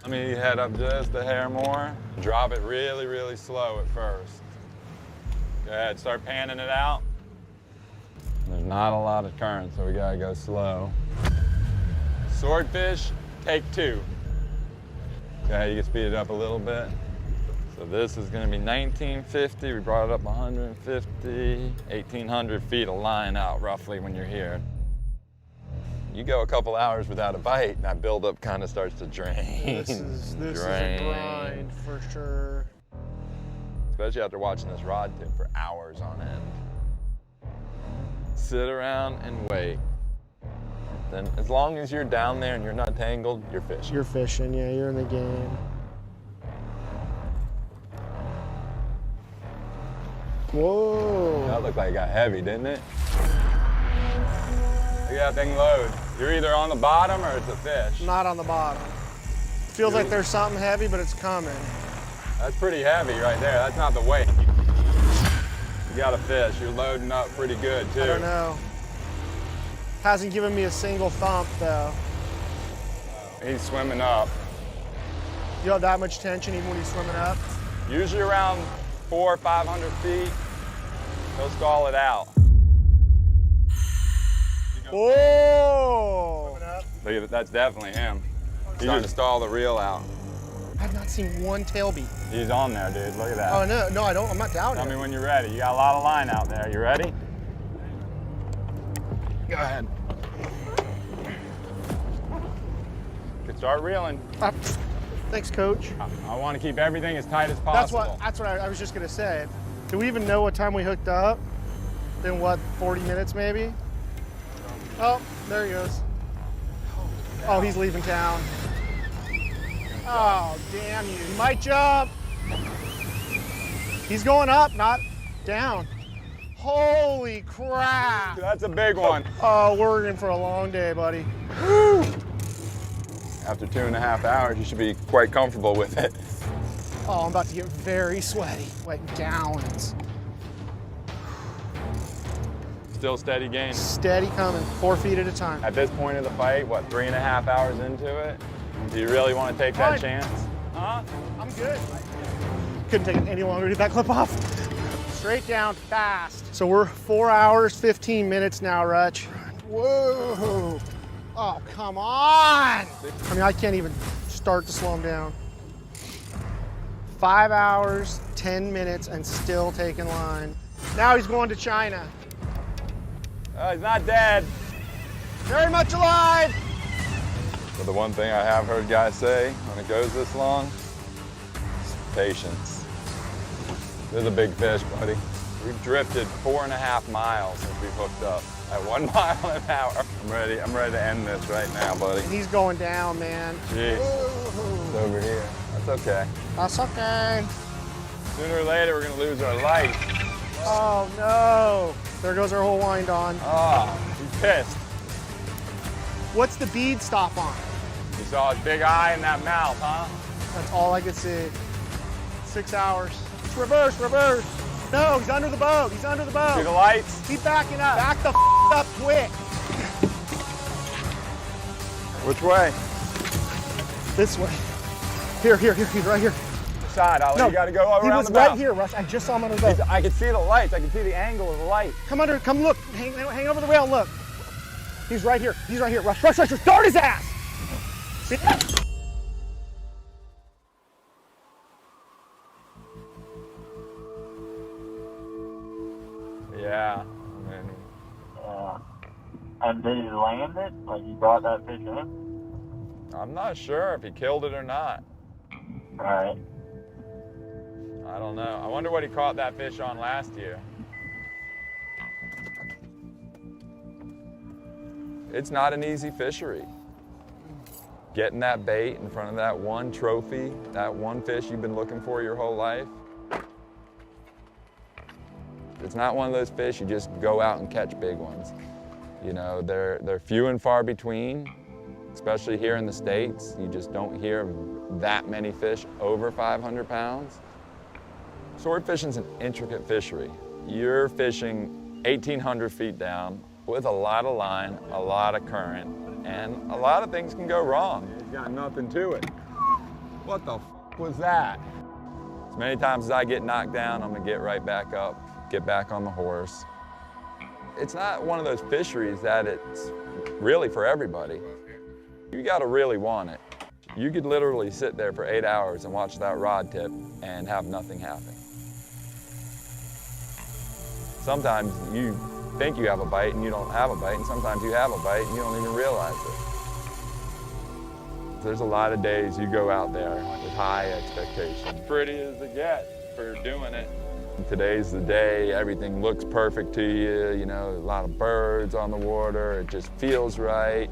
Let me head up just a hair more. Drop it really, really slow at first. Go ahead, start panning it out. There's not a lot of current, so we gotta go slow. Swordfish, take 2. Okay, you can speed it up a little bit. So this is gonna be 1950. We brought it up 150, 1,800 feet of line out roughly when you're here. You go a couple hours without a bite, and that buildup kind of starts to drain. This is a grind for sure. Especially after watching this rod tip for hours on end. Sit around and wait. Then as long as you're down there and you're not tangled, you're fishing. You're fishing, yeah, you're in the game. Whoa. That looked like it got heavy, didn't it? Look at that thing load. You're either on the bottom or it's a fish. Not on the bottom. Feels like there's something heavy, but it's coming. That's pretty heavy right there. That's not the weight. You got a fish. You're loading up pretty good too. I don't know. Hasn't given me a single thump though. He's swimming up. You have that much tension even when he's swimming up? Usually around 400 or 500 feet, he'll stall it out. Oh! Look at that, that's definitely him. He's trying to stall the reel out. I've not seen one tail beat. He's on there, dude. Look at that. Oh no, I don't. I'm not down. Tell me when you're ready. You got a lot of line out there. You ready? Go ahead. You can start reeling. Thanks, Coach. I want to keep everything as tight as possible. That's what I was just gonna say. Do we even know what time we hooked up? Then what? 40 minutes maybe? Oh, there he goes. Oh, he's leaving town. Oh, damn you. He might jump. He's going up, not down. Holy crap. That's a big one. Oh, we're in for a long day, buddy. After 2.5 hours, you should be quite comfortable with it. Oh, I'm about to get very sweaty, like gallons. Still steady gain. Steady coming, 4 feet at a time. At this point of the fight, what, 3.5 hours into it? Do you really want to take that chance? Huh? I'm good. Couldn't take it any longer to get that clip off. Straight down, fast. So we're 4 hours, 15 minutes now, Rutch. Whoa. Oh, come on. I mean, I can't even start to slow him down. 5 hours, 10 minutes, and still taking line. Now he's going to China. Oh, he's not dead. Very much alive. But the one thing I have heard guys say when it goes this long is patience. This is a big fish, buddy. We've drifted 4.5 miles since we've hooked up at 1 mile an hour. I'm ready to end this right now, buddy. And he's going down, man. Jeez. It's over here. That's okay. That's okay. Sooner or later, we're gonna lose our light. Oh no. There goes our whole wind on. Oh, he's pissed. What's the bead stop on? You saw his big eye and that mouth, huh? That's all I could see. 6 hours. It's reverse, reverse. No, he's under the boat. He's under the boat. See the lights? Keep backing up. Back the up quick. Which way? This way. Here, he's right here. Side, Ollie. No, You gotta go around the he was bow. right here, Russ. I just saw him under the boat. I can see the lights. I can see the angle of the light. Come under, come look. Hang over the rail and look. He's right here. He's right here. Rush, rush, rush. Dart his ass. See? Yeah. I mean, And did he land it? Like he brought that fish in? I'm not sure if he killed it or not. All right. I don't know. I wonder what he caught that fish on last year. It's not an easy fishery. Getting that bait in front of that one trophy, that one fish you've been looking for your whole life. It's not one of those fish you just go out and catch big ones. You know, they're few and far between, especially here in the States. You just don't hear of that many fish over 500 pounds. Sword fishing's an intricate fishery. You're fishing 1,800 feet down with a lot of line, a lot of current, and a lot of things can go wrong. It's got nothing to it. What the f was that? As many times as I get knocked down, I'm gonna get right back up, get back on the horse. It's not one of those fisheries that it's really for everybody. You gotta really want it. You could literally sit there for 8 hours and watch that rod tip and have nothing happen. Sometimes you think you have a bite and you don't have a bite, and sometimes you have a bite and you don't even realize it. There's a lot of days you go out there with high expectations. Pretty as it gets for doing it. Today's the day, everything looks perfect to you, you know, a lot of birds on the water, it just feels right.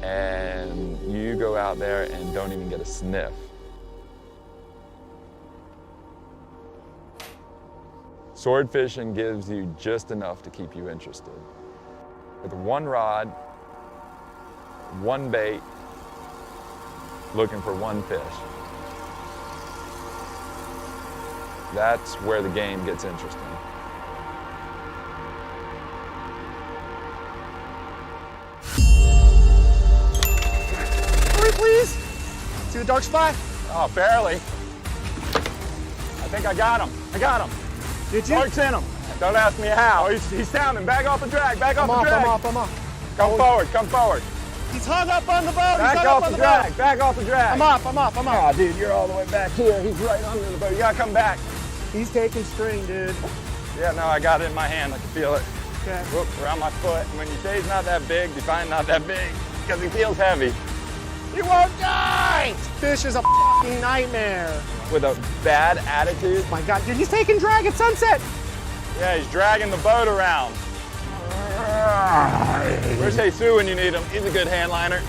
And you go out there and don't even get a sniff. Sword fishing gives you just enough to keep you interested. With one rod, one bait, looking for one fish. That's where the game gets interesting. Hurry, please. See the dark spot? Oh, barely. I think I got him. I got him. Did you? Dark's in him. Don't ask me how. He's sounding. Back off the drag. Back off the drag. I'm off. Come forward. Come forward. He's hung up on the boat. Back off the drag. Back off the drag. I'm off. Oh, dude, you're all the way back here. He's right under the boat. You gotta come back. He's taking string, dude. Yeah, no, I got it in my hand. I can feel it. Okay. Whoop, around my foot. And when you say he's not that big, you find not that big because he feels heavy. You won't die! This fish is a fucking nightmare. With a bad attitude. Oh my God, dude, he's taking drag at sunset. Yeah, he's dragging the boat around. Where's Jesus when you need him? He's a good hand liner.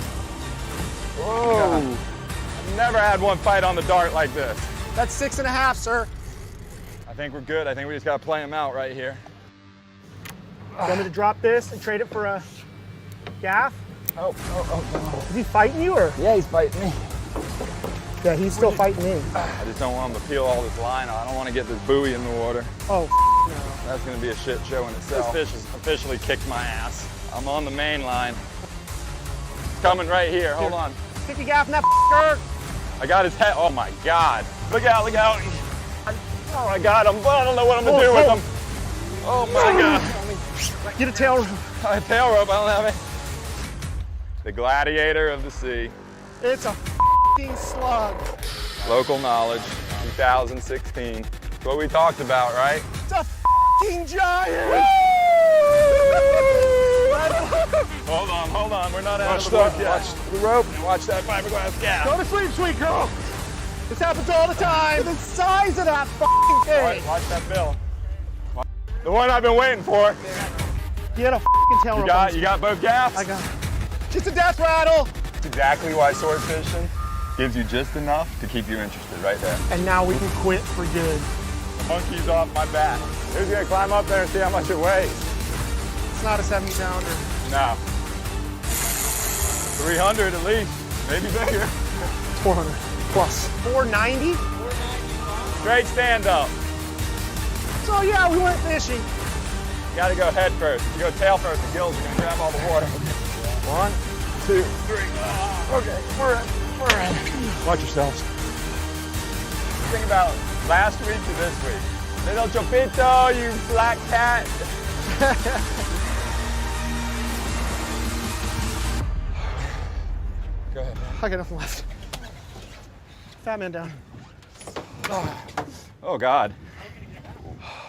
Whoa. I've never had one fight on the dart like this. That's 6.5, sir. I think we're good. I think we just gotta play him out right here. You want me to drop this and trade it for a gaff? Oh. Is he fighting you or? Yeah, he's fighting me. Yeah, he's still fighting me. I just don't want him to peel all this line off. I don't want to get this buoy in the water. Oh, no. That's gonna be a shit show in itself. This fish has officially kicked my ass. I'm on the main line. It's coming right here, hold on. Stick your gaff in that f***er. I got his head, oh my God. Look out. Oh, I got him, but I don't know what I'm gonna do with him. Oh my God. Get a tail rope. A tail rope, I don't have it. The gladiator of the sea. It's a f***ing slug. Local knowledge, 2016. That's what we talked about, right? It's a f***ing giant. Hold on, we're not out of the woods yet. Watch the rope and watch that fiberglass gaff. Go to sleep, sweet girl. This happens all the time. The size of that f***ing thing. Watch that bill. The one I've been waiting for. Get a f***ing tail rope. You got both gaffs? I got it. Just a death rattle. That's exactly why sword fishing gives you just enough to keep you interested right there. And now we can quit for good. The monkey's off my back. Who's gonna climb up there and see how much it weighs? It's not a 70-pounder. No. 300 at least, maybe bigger. 400 plus. 490? Straight stand up. So yeah, we went fishing. You gotta go head first. You go tail first, the gills are gonna grab all the water. 1, 2, 3. Okay, we're in. Watch yourselves. Think about last week to this week. Little chopito, you black cat. Go ahead, man. I got nothing left. Fat man down. Oh God.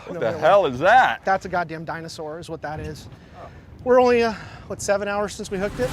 What the hell is that? That's a goddamn dinosaur is what that is. We're only, 7 hours since we hooked it?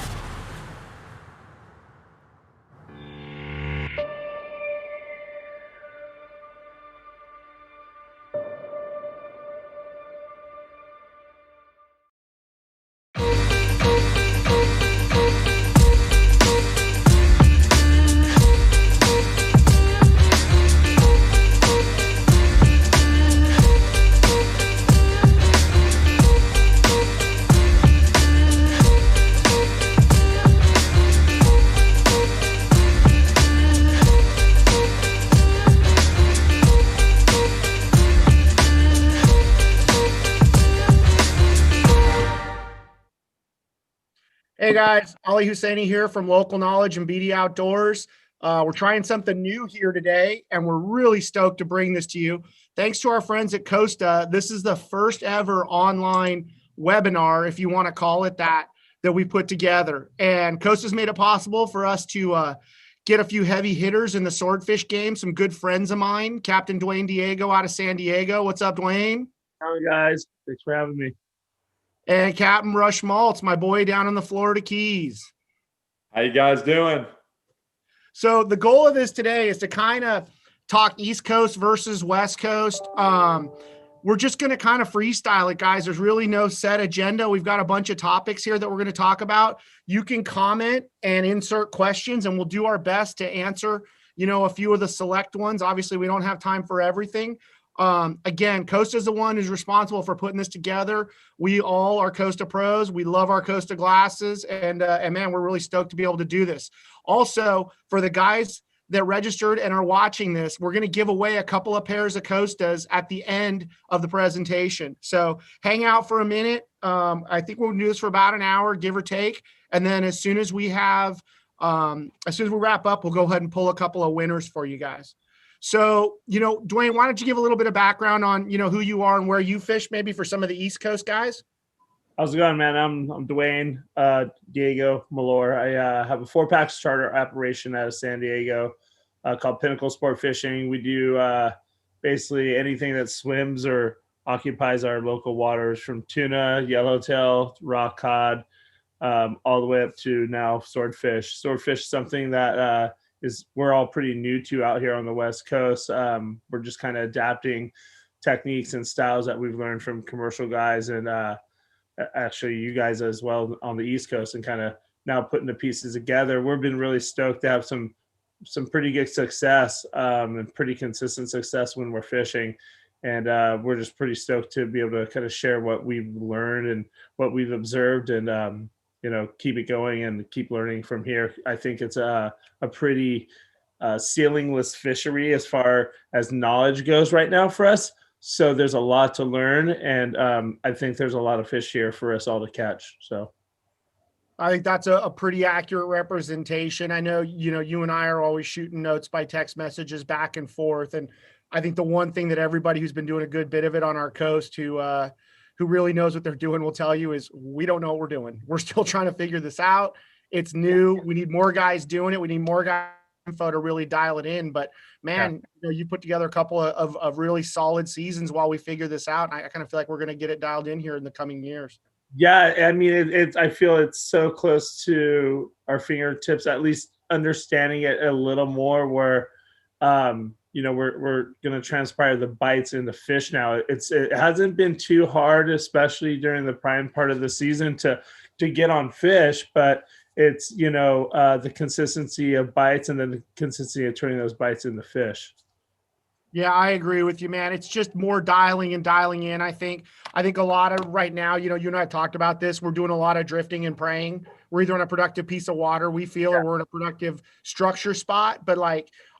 Hey guys, Ali Husseini here from Local Knowledge and BD Outdoors. We're trying something new here today, and we're really stoked to bring this to you. Thanks to our friends at Costa, this is the first ever online webinar, if you want to call it that we put together. And Costa's made it possible for us to get a few heavy hitters in the swordfish game, some good friends of mine, Captain Dwayne Diego out of San Diego. What's up, Dwayne? Hi, guys. Thanks for having me. And Captain Rush Maltz, my boy down in the Florida Keys. How you guys doing? So the goal of this today is to kind of talk East Coast versus West Coast. We're just going to kind of freestyle it, guys. There's really no set agenda. We've got a bunch of topics here that we're going to talk about. You can comment and insert questions, and we'll do our best to answer, a few of the select ones. Obviously, we don't have time for everything. Again, Costa is the one who's responsible for putting this together. We all are Costa pros. We love our Costa glasses, and man, we're really stoked to be able to do this. Also, for the guys that registered and are watching this, we're going to give away a couple of pairs of Costas at the end of the presentation. So hang out for a minute. I think we'll do this for about an hour, give or take. And then as soon as we wrap up, we'll go ahead and pull a couple of winners for you guys. So, Dwayne, why don't you give a little bit of background on, who you are and where you fish, maybe for some of the East Coast guys? How's it going, man? I'm Dwayne Diego Malor. I have a 4-pack charter operation out of San Diego called Pinnacle Sport Fishing. We do basically anything that swims or occupies our local waters, from tuna, yellowtail, rock cod, all the way up to now swordfish. Swordfish is something that we're all pretty new to out here on the West Coast. We're just kind of adapting techniques and styles that we've learned from commercial guys and actually you guys as well on the East Coast, and kind of now putting the pieces together. We've been really stoked to have some pretty good success and pretty consistent success when we're fishing. And we're just pretty stoked to be able to kind of share what we've learned and what we've observed, and keep it going and keep learning from here. I think it's a pretty ceilingless fishery as far as knowledge goes right now for us. So there's a lot to learn, and I think there's a lot of fish here for us all to catch. So I think that's a pretty accurate representation. I know, you and I are always shooting notes by text messages back and forth. And I think the one thing that everybody who's been doing a good bit of it on our coast who really knows what they're doing will tell you is we don't know what we're doing. We're still trying to figure this out. It's new. We need more guys doing it. We need more guys info to really dial it in. But man, you put together a couple of really solid seasons while we figure this out. And I kind of feel like we're going to get it dialed in here in the coming years. Yeah, I mean, I feel it's so close to our fingertips, at least understanding it a little more, where we're going to transpire the bites in the fish now. It hasn't been too hard, especially during the prime part of the season, to get on fish, but it's the consistency of bites and then the consistency of turning those bites into fish. Yeah, I agree with you, man. It's just more dialing in. I think a lot of right now, you and I talked about this. We're doing a lot of drifting and praying. We're either on a productive piece of water, we feel, or we're in a productive structure spot. But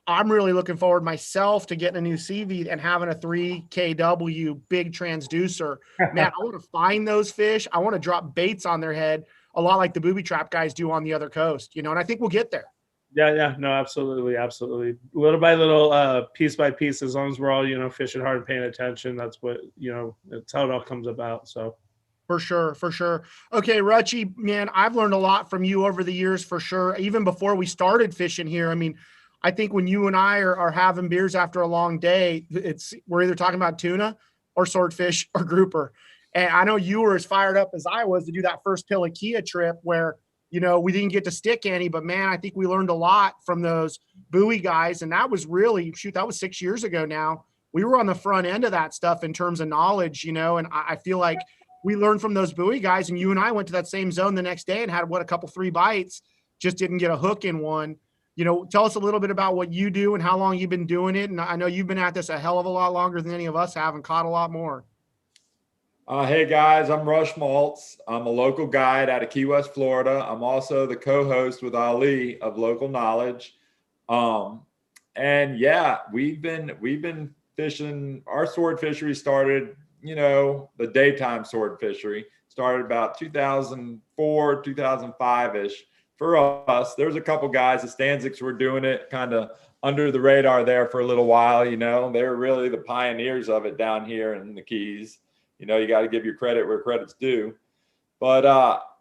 I'm really looking forward myself to getting a new CV and having a 3 kW big transducer. Man, I want to find those fish. I want to drop baits on their head, a lot like the booby trap guys do on the other coast, and I think we'll get there. Yeah, no, absolutely. Little by little, piece by piece, as long as we're all, fishing hard and paying attention, that's what, it's how it all comes about. So. For sure. Okay, Rutchie, man, I've learned a lot from you over the years, for sure. Even before we started fishing here. I mean, I think when you and I are having beers after a long day, we're either talking about tuna or swordfish or grouper. And I know you were as fired up as I was to do that first Pilikia trip where, we didn't get to stick any, but man, I think we learned a lot from those buoy guys. And that was really, that was 6 years ago now. We were on the front end of that stuff in terms of knowledge, and I feel like we learned from those buoy guys, and you and I went to that same zone the next day and had a couple 3 bites, just didn't get a hook in one. Tell us a little bit about what you do and how long you've been doing it. And I know you've been at this a hell of a lot longer than any of us have and caught a lot more. Hey guys, I'm Rush Maltz. I'm a local guide out of Key West, Florida. I'm also the co-host with Ali of Local Knowledge. And yeah, we've been fishing. Our sword fishery started, the daytime sword fishery started about 2004, 2005-ish. for us. There's a couple guys, the Stanzics were doing it kind of under the radar there for a little while. You know, they were really the pioneers of it down here in the Keys. You know, you got to give your credit where credit's due. But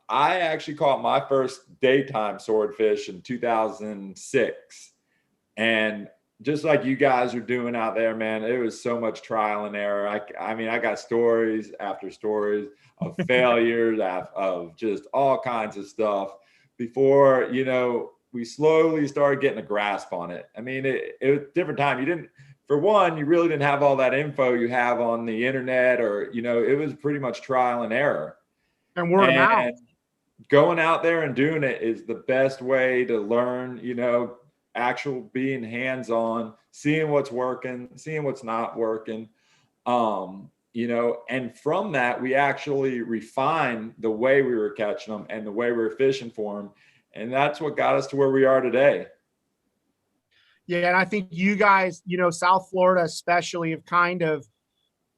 I actually caught my first daytime swordfish in 2006. And just like you guys are doing out there, man, it was so much trial and error. I mean, I got stories after stories of failures, of just all kinds of stuff before, you know, we slowly started getting a grasp on it. I mean, it was a different time. For one, you really didn't have all that info you have on the internet, or, you know, it was pretty much trial and error. And word of mouth. Going out there and doing it is the best way to learn, you know, actual being hands-on, seeing what's working, seeing what's not working. You know, and from that, we actually refined the way we were catching them and the way we were fishing for them. And that's what got us to where we are today. Yeah, and I think you guys, you know, South Florida especially have kind of,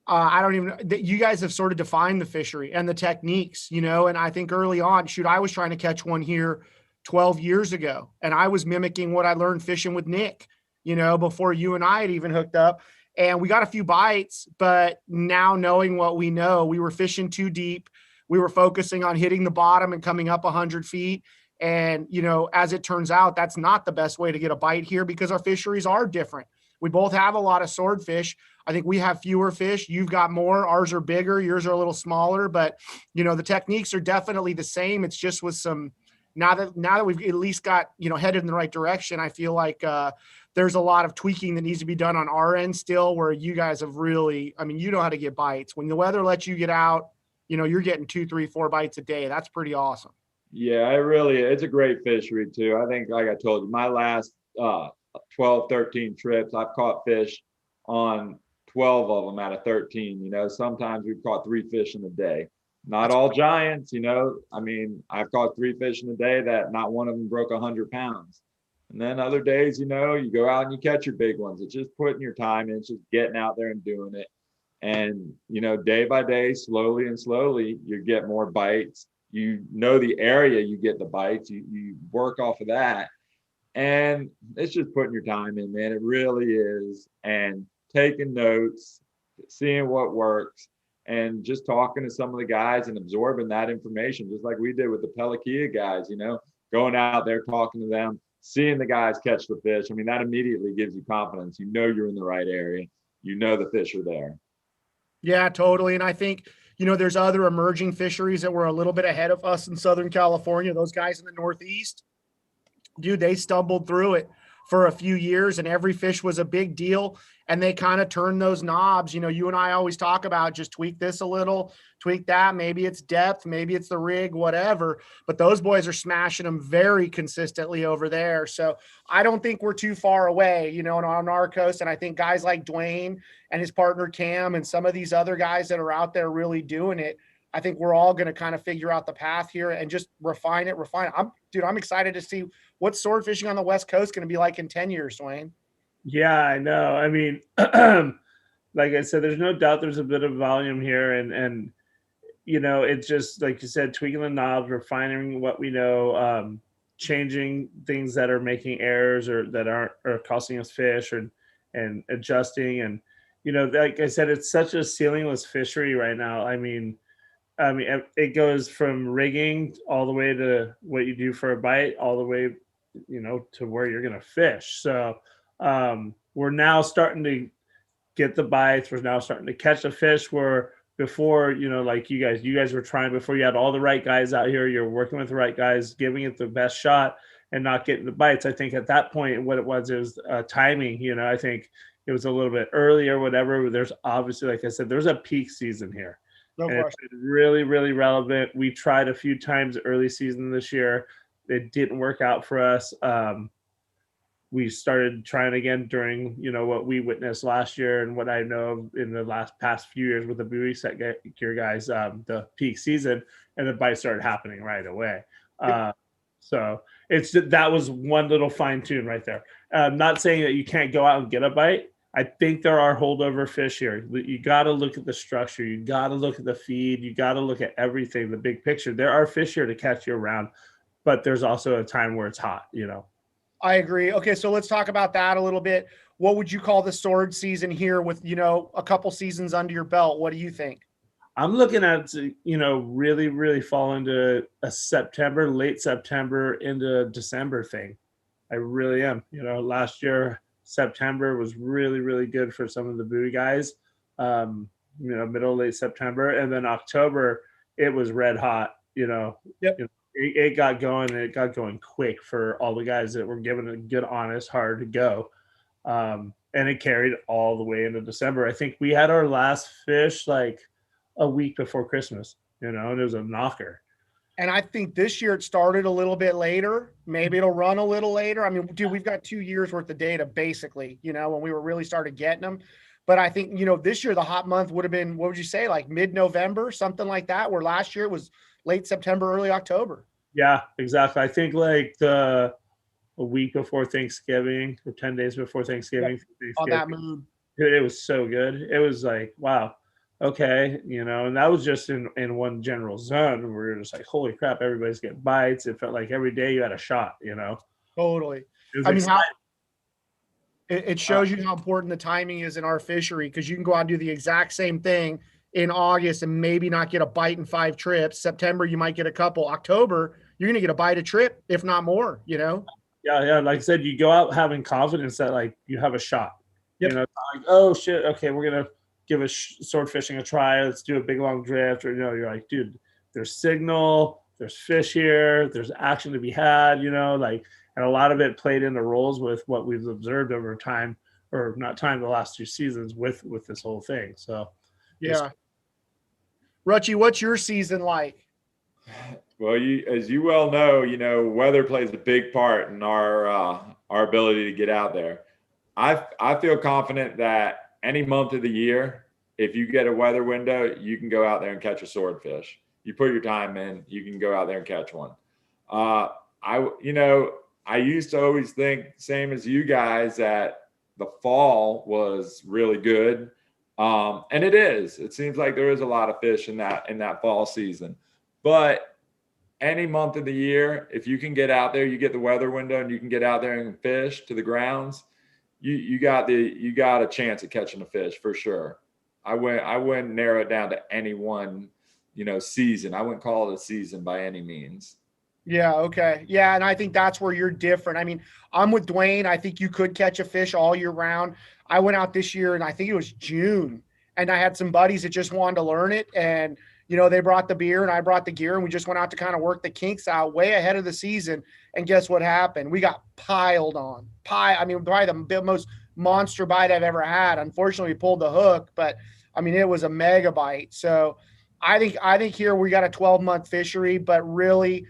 I don't even know, that you guys have sort of defined the fishery and the techniques, you know, and I think early on, I was trying to catch one here 12 years ago, and I was mimicking what I learned fishing with Nick, you know, before you and I had even hooked up. And we got a few bites, but now knowing what we know, we were fishing too deep. We were focusing on hitting the bottom and coming up 100 feet. And, you know, as it turns out, that's not the best way to get a bite here because our fisheries are different. We both have a lot of swordfish. I think we have fewer fish. You've got more. Ours are bigger. Yours are a little smaller. But, you know, the techniques are definitely the same. It's just with some, now that we've at least got, you know, headed in the right direction, I feel like there's a lot of tweaking that needs to be done on our end still, where you guys have really, I mean, you know how to get bites. When the weather lets you get out, you know, you're getting 2, 3, 4 bites a day. That's pretty awesome. Yeah, it's a great fishery too. I think, like I told you, my last 12, 13 trips, I've caught fish on 12 of them out of 13. You know, sometimes we've caught 3 fish in a day. Not all giants, you know. I mean, I've caught 3 fish in a day that not one of them broke 100 pounds. And then other days, you know, you go out and you catch your big ones. It's just putting your time in. It's just getting out there and doing it. And, you know, day by day, slowly and slowly, you get more bites. You know the area you get the bites. You work off of that. And it's just putting your time in, man. It really is. And taking notes, seeing what works, and just talking to some of the guys and absorbing that information, just like we did with the Pelakia guys, you know, going out there, talking to them, seeing the guys catch the fish. I mean, that immediately gives you confidence. You know you're in the right area. You know the fish are there. Yeah, totally. And I think, you know, there's other emerging fisheries that were a little bit ahead of us in Southern California. Those guys in the Northeast, dude, they stumbled through it for a few years and every fish was a big deal. And they kind of turned those knobs. You know, you and I always talk about just tweak this a little, tweak that. Maybe it's depth, maybe it's the rig, whatever. But those boys are smashing them very consistently over there. So I don't think we're too far away, you know, on our coast. And I think guys like Dwayne and his partner Cam and some of these other guys that are out there really doing it, I think we're all going to kind of figure out the path here and just refine it. I'm excited to see what sword fishing on the West Coast is going to be like in 10 years, Dwayne. Yeah, I know. I mean, like I said, there's no doubt there's a bit of volume here, and you know, it's just like you said, tweaking the knobs, refining what we know, changing things that are making errors or that are costing us fish, and adjusting. And you know, like I said, it's such a ceilingless fishery right now. I mean, it goes from rigging all the way to what you do for a bite, all the way, you know, to where you're going to fish. So we're now starting to get the bites. We're now starting to catch a fish where before, you know, like you guys were trying before, you had all the right guys out here. You're working with the right guys, giving it the best shot and not getting the bites. I think at that point, what it was timing. You know, I think it was a little bit early or whatever. There's obviously, like I said, there's a peak season here. No and it's really, really relevant. We tried a few times early season this year. It didn't work out for us. We started trying again during, you know, what we witnessed last year and what I know in the past few years with the buoy set gear guys, the peak season, and the bites started happening right away. So that was one little fine tune right there. Not saying that you can't go out and get a bite. I think there are holdover fish here. You got to look at the structure. You got to look at the feed. You got to look at everything, the big picture. There are fish here to catch you around. but there's also a time where it's hot, I agree. Okay, so let's talk about that a little bit. What would you call the sword season here with, a couple seasons under your belt? What do you think? I'm looking at, really, really fall into a September, late September into December thing. I really am. Last year, September was really, really good for some of the buoy guys. Middle, late September. And then October, it was red hot, Yep. It got going, and it got going quick for all the guys that were given a good, honest, hard to go. And it carried all the way into December. I think we had our last fish like a week before Christmas, and it was a knocker. And I think this year it started a little bit later. Maybe it'll run a little later. I mean, dude, we've got 2 years worth of data basically, when we were really started getting them. But I think, this year the hot month would have been, what would you say, like mid-November, something like that, where last year it was late September, early October. Yeah, exactly. I think like a week before Thanksgiving or 10 days before Thanksgiving. On that mood. Dude, it was so good. It was like, wow, okay, and that was just in one general zone. We were just like, holy crap, everybody's getting bites. It felt like every day you had a shot, Totally. I mean, it shows you how important the timing is in our fishery, because you can go out and do the exact same thing in August and maybe not get a bite in 5 trips. September, you might get a couple. October, you're going to get a bite a trip, if not more, Yeah. Like I said, you go out having confidence that like you have a shot. Yep. Like, oh shit, okay, we're going to give sword fishing a try. Let's do a big long drift. Or, you're like, dude, there's signal, there's fish here, there's action to be had, and a lot of it played into roles with what we've observed over time, or not time, the last 2 seasons with this whole thing. So, yeah. Rutchy, what's your season like? Well, as you well know, weather plays a big part in our ability to get out there. I feel confident that any month of the year, if you get a weather window, you can go out there and catch a swordfish. You put your time in, you can go out there and catch one. I used to always think, same as you guys, that the fall was really good. And it is. It seems like there is a lot of fish in that fall season. But any month of the year, if you can get out there, you get the weather window and you can get out there and fish to the grounds, you got a chance at catching a fish for sure. I wouldn't narrow it down to any one, season. I wouldn't call it a season by any means. Yeah. Okay. Yeah. And I think that's where you're different. I mean, I'm with Dwayne. I think you could catch a fish all year round. I went out this year and I think it was June, and I had some buddies that just wanted to learn it. And, they brought the beer and I brought the gear, and we just went out to kind of work the kinks out way ahead of the season. And guess what happened? We got piled on. Probably the most monster bite I've ever had. Unfortunately, we pulled the hook, but I mean, it was a mega bite. So I think here we got a 12-month fishery, but really,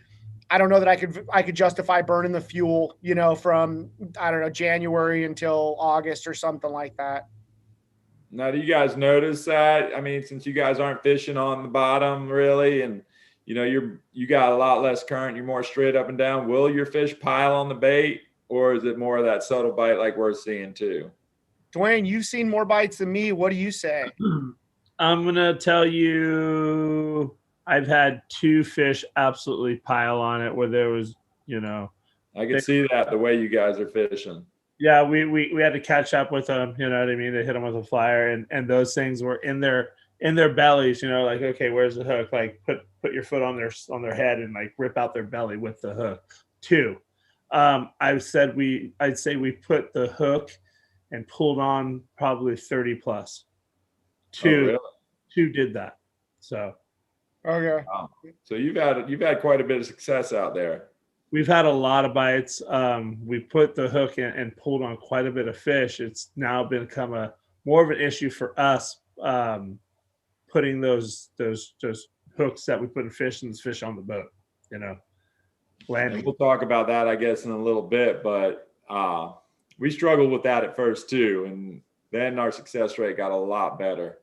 I don't know that I could justify burning the fuel, from, I don't know, January until August or something like that. Now, do you guys notice that? I mean, since you guys aren't fishing on the bottom really, and you got a lot less current, you're more straight up and down, will your fish pile on the bait, or is it more of that subtle bite like we're seeing too? Dwayne, you've seen more bites than me. What do you say? I'm going to tell you, I've had 2 fish absolutely pile on it where there was, I can see that the way you guys are fishing. Yeah, we had to catch up with them. You know what I mean? They hit them with a flyer, and those things were in their bellies. Like, okay, where's the hook? Like, put your foot on their head and like rip out their belly with the hook. 2, I'd say we put the hook and pulled on probably 30 plus. 2, oh, really? 2 did that. So. Okay. Wow. So you've had quite a bit of success out there. We've had a lot of bites. We put the hook in and pulled on quite a bit of fish. It's now become more of an issue for us, putting those hooks that we put in fish and fish on the boat. Landing. And we'll talk about that, I guess, in a little bit. But we struggled with that at first too, and then our success rate got a lot better.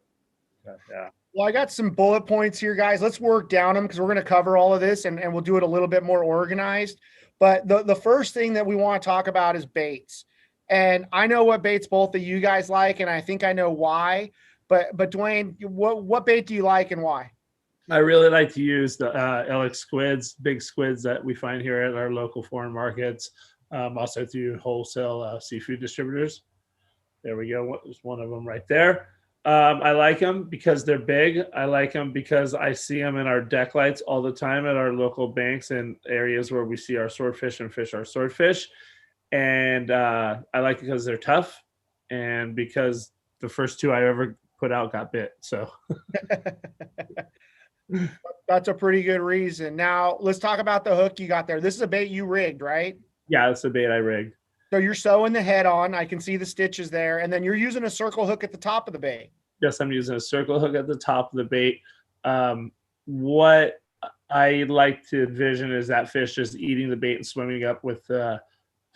Yeah. Well, I got some bullet points here, guys. Let's work down them because we're going to cover all of this and we'll do it a little bit more organized. But the first thing that we want to talk about is baits. And I know what baits both of you guys like, and I think I know why. But Dwayne, what bait do you like and why? I really like to use the Elix squids, big squids that we find here at our local foreign markets, also through wholesale seafood distributors. There we go. There's one of them right there. I like them because they're big. I like them because I see them in our deck lights all the time at our local banks and areas where we see our swordfish and fish our swordfish. And I like it because they're tough and because the first two I ever put out got bit. So That's a pretty good reason. Now let's talk about the hook you got there. This is a bait you rigged, right? yeah, that's the bait I rigged. So you're sewing the head on. I can see the stitches there. And then you're using a circle hook at the top of the bait. Yes, I'm using a circle hook at the top of the bait. What I like to envision is that fish just eating the bait and swimming up with the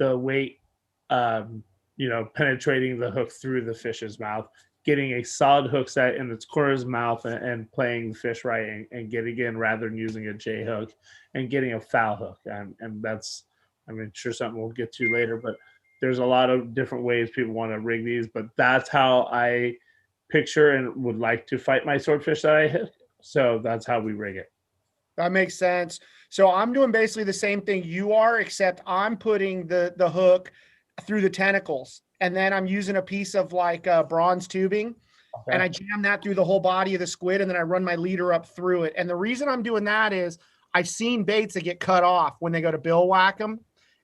weight, penetrating the hook through the fish's mouth, getting a solid hook set in its corner's mouth and playing the fish right and getting in rather than using a J hook and getting a foul hook. And that's, sure something we'll get to later, but there's a lot of different ways people want to rig these, but that's how I picture and would like to fight my swordfish that I hit. So that's how we rig it. That makes sense. So I'm doing basically the same thing you are, except I'm putting the hook through the tentacles. And then I'm using a piece of like bronze tubing and I jam that through the whole body of the squid. And then I run my leader up through it. And the reason I'm doing that is I've seen baits that get cut off when they go to bill whack them.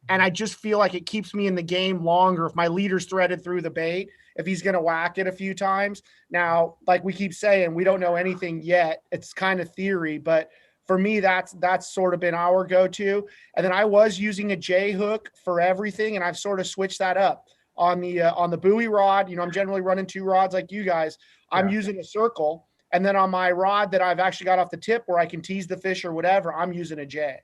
And I just feel like it keeps me in the game longer if my leader's threaded through the bait, if he's going to whack it a few times. Now, like we keep saying, we don't know anything yet. It's kind of theory, but for me, that's sort of been our go-to. And then I was using a J hook for everything, and I've sort of switched that up on the buoy rod. I'm generally running 2 rods like you guys. I'm using a circle, and then on my rod that I've actually got off the tip where I can tease the fish or whatever, I'm using a J.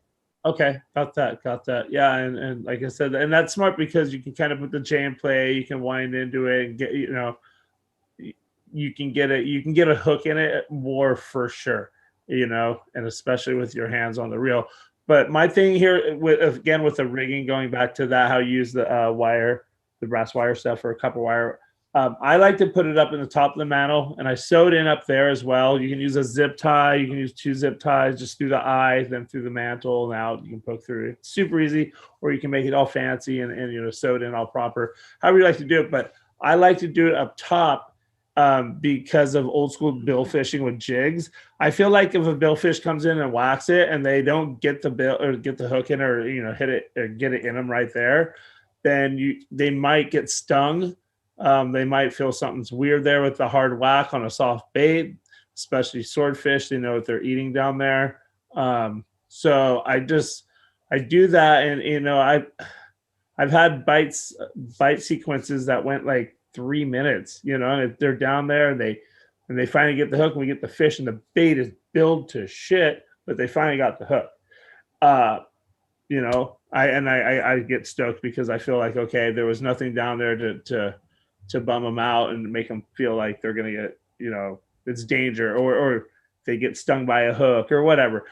Okay, got that. Yeah, and like I said, and that's smart because you can kind of put the J in play, you can wind into it and get, you can get a hook in it more for sure, and especially with your hands on the reel. But my thing here with the rigging, going back to that, how you use the wire, the brass wire stuff or a copper wire. I like to put it up in the top of the mantle, and I sew it in up there as well. You can use a zip tie. You can use 2 zip ties just through the eye, then through the mantle, and out. You can poke through it. It's super easy, or you can make it all fancy and sew it in all proper. However you like to do it, but I like to do it up top because of old school bill fishing with jigs. I feel like if a billfish comes in and whacks it, and they don't get the bill or get the hook in, or hit it or get it in them right there, then they might get stung. They might feel something's weird there with the hard whack on a soft bait, especially swordfish. They know what they're eating down there. So I do that. And, I've had bite sequences that went like 3 minutes, and they're down there and they finally get the hook and we get the fish and the bait is billed to shit, but they finally got the hook. I get stoked because I feel like, okay, there was nothing down there to bum them out and make them feel like they're going to get, it's danger or they get stung by a hook or whatever.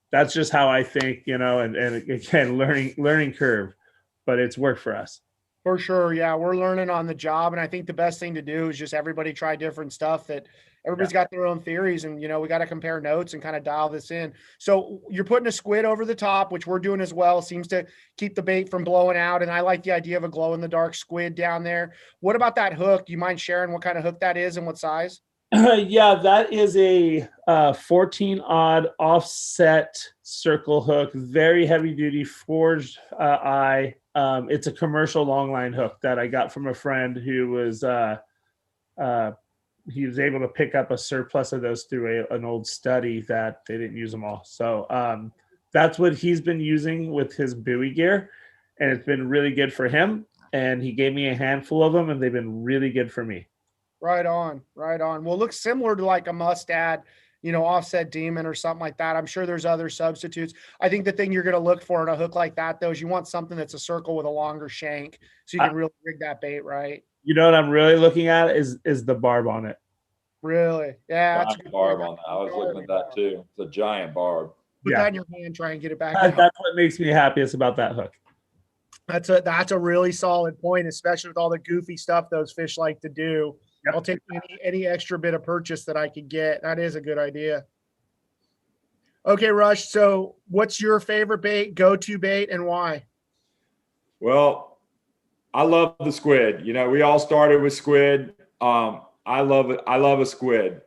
That's just how I think, and again, learning curve, but it's worked for us. For sure. Yeah. We're learning on the job. And I think the best thing to do is just everybody try different stuff. That everybody's got their own theories, and, we got to compare notes and kind of dial this in. So you're putting a squid over the top, which we're doing as well. Seems to keep the bait from blowing out. And I like the idea of a glow in the dark squid down there. What about that hook? Do you mind sharing what kind of hook that is and what size? Yeah, that is a 14-odd offset circle hook, very heavy duty forged eye. It's a commercial long line hook that I got from a friend who was he was able to pick up a surplus of those through an old study that they didn't use them all. So that's what he's been using with his buoy gear, and it's been really good for him. And he gave me a handful of them, and they've been really good for me. Right on. Well, it looks similar to like a mustad, offset demon or something like that. I'm sure there's other substitutes. I think the thing you're going to look for in a hook like that, though, is you want something that's a circle with a longer shank so you can really rig that bait right. You know what I'm really looking at is the barb on it. Really? Yeah. That's a barb on that. I was looking at that too. It's a giant barb. Put that in your hand, try and get it back. That's what makes me happiest about that hook. That's a really solid point, especially with all the goofy stuff those fish like to do. Yep. I'll take any extra bit of purchase that I could get. That is a good idea. Okay, Rush. So what's your favorite bait, go-to bait, and why? Well, I love the squid. You know, we all started with squid. I love it. I love a squid.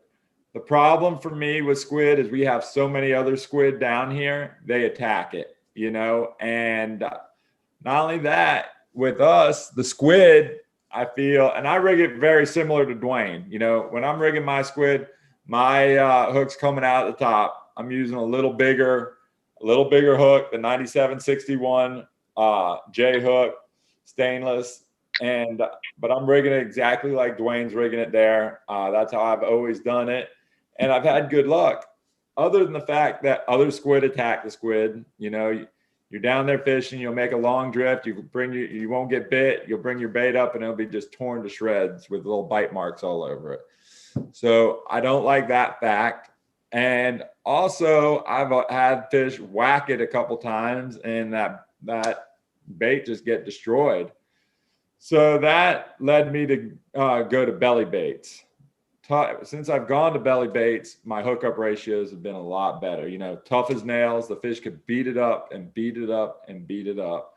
The problem for me with squid is we have so many other squid down here, they attack it, you know, and not only that, with us, the squid, I feel, and I rig it very similar to Dwayne. You know, when I'm rigging my squid, my hook's coming out at the top. I'm using a little bigger hook, the 9761 J hook, stainless, and but I'm rigging it exactly like Dwayne's rigging it there. That's how I've always done it, and I've had good luck. Other than the fact that other squid attack the squid, you know, you're down there fishing, you'll make a long drift, you won't get bit, you'll bring your bait up and it'll be just torn to shreds with little bite marks all over it. So I don't like that fact. And also I've had fish whack it a couple times and that bait just get destroyed. So that led me to go to belly baits. Since I've gone to belly baits, my hookup ratios have been a lot better. You know, tough as nails. The fish could beat it up and beat it up and beat it up.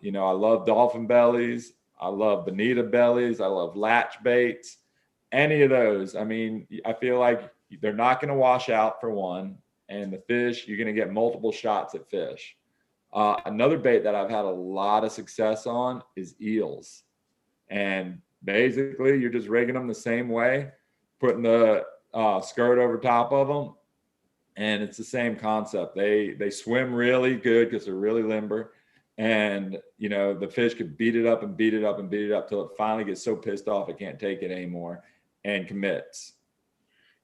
You know, I love dolphin bellies. I love bonita bellies. I love latch baits. Any of those. I mean, I feel like they're not going to wash out for one. And the fish, you're going to get multiple shots at fish. Another bait that I've had a lot of success on is eels. And basically, you're just rigging them the same way, putting the skirt over top of them, and it's the same concept. They swim really good because they're really limber, and you know the fish could beat it up and beat it up and beat it up till it finally gets so pissed off it can't take it anymore and commits.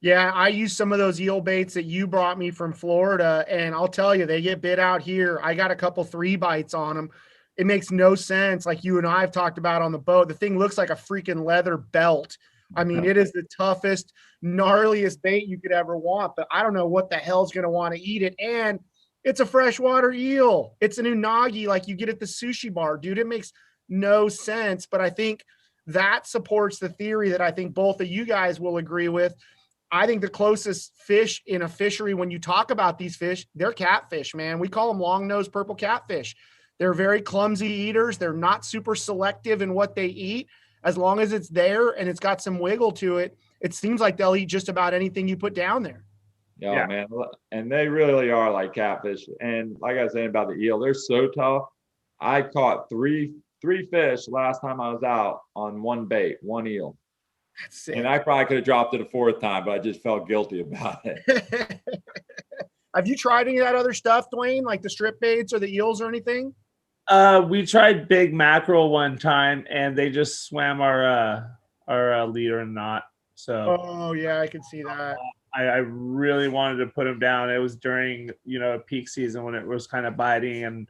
Yeah, I use some of those eel baits that you brought me from Florida, and I'll tell you, they get bit out here. I got a couple 3 bites on them. It makes no sense. Like you and I have talked about on the boat, the thing looks like a freaking leather belt. I mean, it is the toughest, gnarliest bait you could ever want, but I don't know what the hell's going to want to eat it. And it's a freshwater eel. It's an unagi like you get at the sushi bar, dude. It makes no sense, but I think that supports the theory that I think both of you guys will agree with. I think the closest fish in a fishery, when you talk about these fish, they're catfish, man. We call them long-nosed purple catfish. They're very clumsy eaters. They're not super selective in what they eat. As long as it's there and it's got some wiggle to it, it seems like they'll eat just about anything you put down there. Yeah, man. And they really are like catfish. And like I was saying about the eel, they're so tough. I caught three fish last time I was out on one bait, one eel. That's sick. And I probably could have dropped it a 4th time, but I just felt guilty about it. Have you tried any of that other stuff, Dwayne, like the strip baits or the eels or anything? We tried big mackerel one time, and they just swam our leader and knot. So, oh yeah, I can see that. I really wanted to put them down. It was during peak season when it was kind of biting, and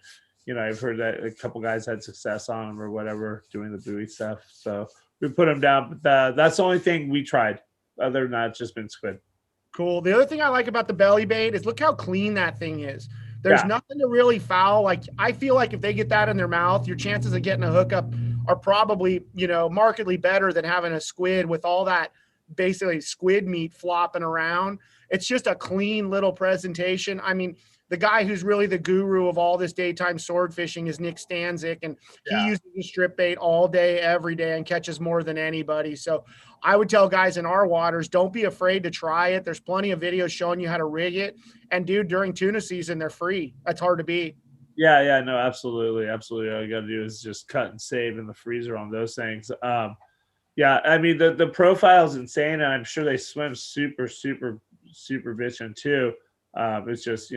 I've heard that a couple guys had success on them or whatever doing the buoy stuff. So we put them down, but that's the only thing we tried. Other than that, it's just been squid. Cool. The other thing I like about the belly bait is look how clean that thing is. There's nothing to really foul. Like I feel like if they get that in their mouth, your chances of getting a hookup are probably, markedly better than having a squid with all that basically squid meat flopping around. It's just a clean little presentation. I mean, the guy who's really the guru of all this daytime sword fishing is Nick Stanzik, and he uses the strip bait all day, every day, and catches more than anybody. So I would tell guys in our waters, don't be afraid to try it. There's plenty of videos showing you how to rig it. And dude, during tuna season, they're free. That's hard to beat. Yeah, no, absolutely. All you got to do is just cut and save in the freezer on those things. Yeah, I mean, the profile is insane, and I'm sure they swim super, super, super bitchin' too. It's just,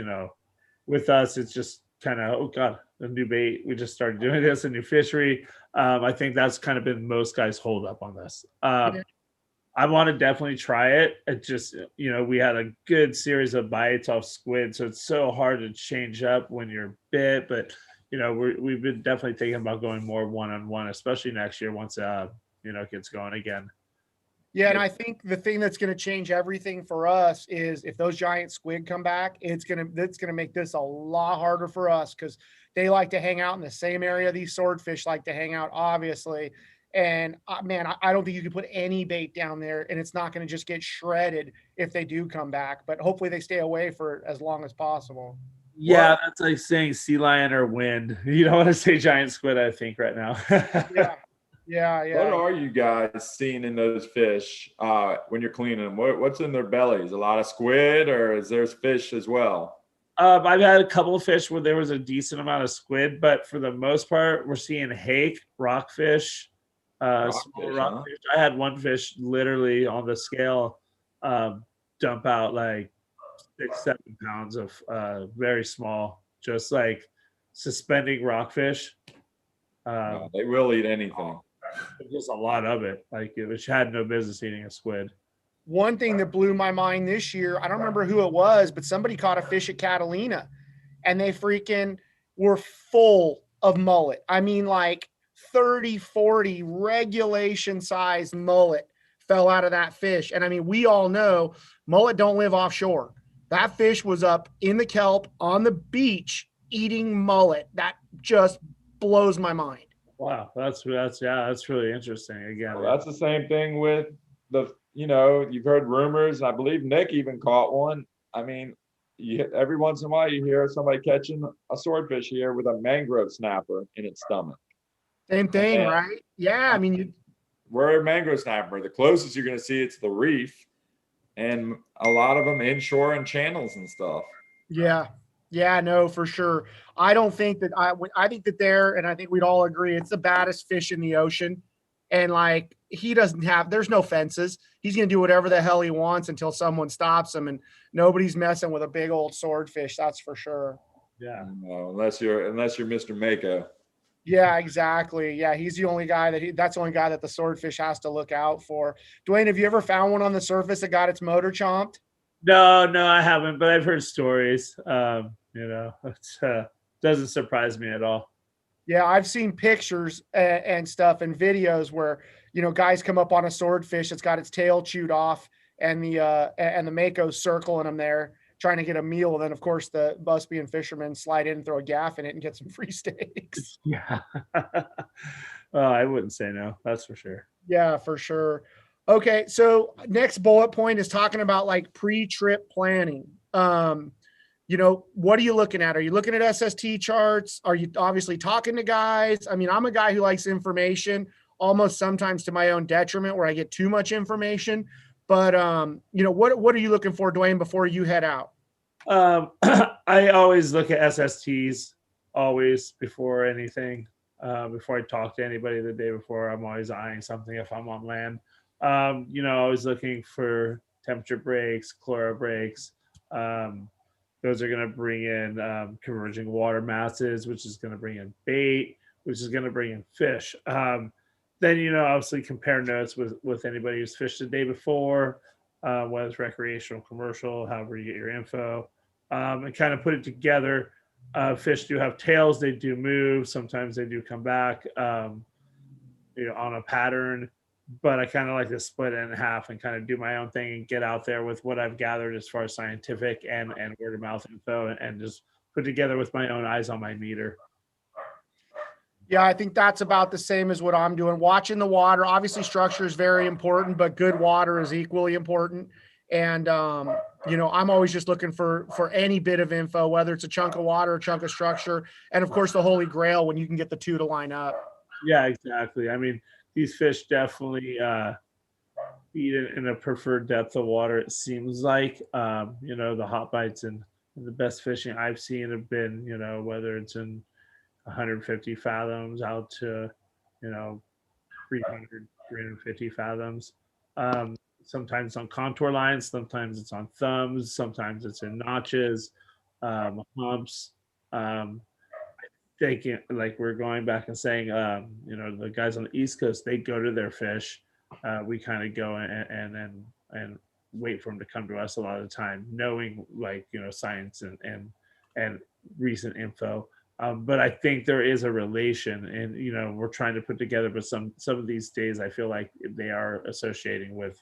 with us, it's just kind of, oh God, a new bait. We just started doing this, a new fishery. I think that's kind of been most guys' hold up on this. I want to definitely try it. It just, we had a good series of bites off squid, so it's so hard to change up when you're bit. But, we've been definitely thinking about going more one-on-one, especially next year once, it gets going again. Yeah, and I think the thing that's going to change everything for us is if those giant squid come back, it's going to make this a lot harder for us because they like to hang out in the same area these swordfish like to hang out, obviously. And man, I don't think you can put any bait down there, and it's not going to just get shredded if they do come back. But hopefully they stay away for as long as possible. Yeah, that's like saying sea lion or wind. You don't want to say giant squid, I think, right now. Yeah. What are you guys seeing in those fish when you're cleaning them? What's in their bellies? A lot of squid, or is there fish as well? I've had a couple of fish where there was a decent amount of squid, but for the most part, we're seeing hake, rockfish, small rockfish. I had one fish literally on the scale dump out like 6-7 pounds of very small, just like suspending rockfish. They will eat anything. Just a lot of it. Like it had no business eating a squid. One thing that blew my mind this year, I don't remember who it was, but somebody caught a fish at Catalina and they freaking were full of mullet. I mean, like 30, 40 regulation size mullet fell out of that fish. And I mean, we all know mullet don't live offshore. That fish was up in the kelp on the beach eating mullet. That just blows my mind. Wow, that's really interesting. Again, well, that's the same thing with you've heard rumors. I believe Nick even caught one. I mean, every once in a while you hear somebody catching a swordfish here with a mangrove snapper in its stomach. Same thing, right? Yeah, I mean, we're a mangrove snapper. The closest you're going to see it's the reef, and a lot of them inshore and channels and stuff. Yeah, no, for sure. I don't think that I think that and I think we'd all agree it's the baddest fish in the ocean. And like, there's no fences. He's going to do whatever the hell he wants until someone stops him, and nobody's messing with a big old swordfish. That's for sure. Yeah. No, unless you're Mr. Mako. Yeah, exactly. Yeah. He's the only guy that's the only guy that the swordfish has to look out for. Dwayne, have you ever found one on the surface that got its motor chomped? No, I haven't, but I've heard stories. It doesn't surprise me at all. Yeah, I've seen pictures and stuff and videos where, guys come up on a swordfish that's got its tail chewed off, and the Mako's circling them there trying to get a meal. And then, of course, the Buspian fishermen slide in and throw a gaff in it and get some free steaks. Yeah. Well, I wouldn't say no. That's for sure. Yeah, for sure. Okay, so next bullet point is talking about like pre-trip planning. What are you looking at? Are you looking at SST charts? Are you obviously talking to guys? I mean, I'm a guy who likes information, almost sometimes to my own detriment, where I get too much information. But what are you looking for, Dwayne, before you head out? I always look at SSTs always before anything. Before I talk to anybody the day before, I'm always eyeing something if I'm on land. Always looking for temperature breaks, chloro breaks. Those are going to bring in converging water masses, which is going to bring in bait, which is going to bring in fish. Then, obviously compare notes with anybody who's fished the day before, whether it's recreational, commercial, however you get your info, and kind of put it together. Fish do have tails. They do move. Sometimes they do come back, on a pattern. But I kind of like to split it in half and kind of do my own thing and get out there with what I've gathered as far as scientific and word of mouth info, and just put together with my own eyes on my meter. Yeah, I think that's about the same as what I'm doing. Watching the water. Obviously, structure is very important, but good water is equally important. And, I'm always just looking for any bit of info, whether it's a chunk of water, a chunk of structure, and of course the holy grail when you can get the two to line up. Yeah, exactly. I mean, these fish definitely eat in a preferred depth of water, it seems like. The hot bites and the best fishing I've seen have been, whether it's in 150 fathoms out to, 300, 350 fathoms. Sometimes on contour lines, sometimes it's on thumbs, sometimes it's in notches, humps. Taking, like we're going back and saying, the guys on the East Coast, they go to their fish. We kind of go and wait for them to come to us a lot of the time, knowing science and recent info. But I think there is a relation, and we're trying to put together. But some of these days, I feel like they are associating with,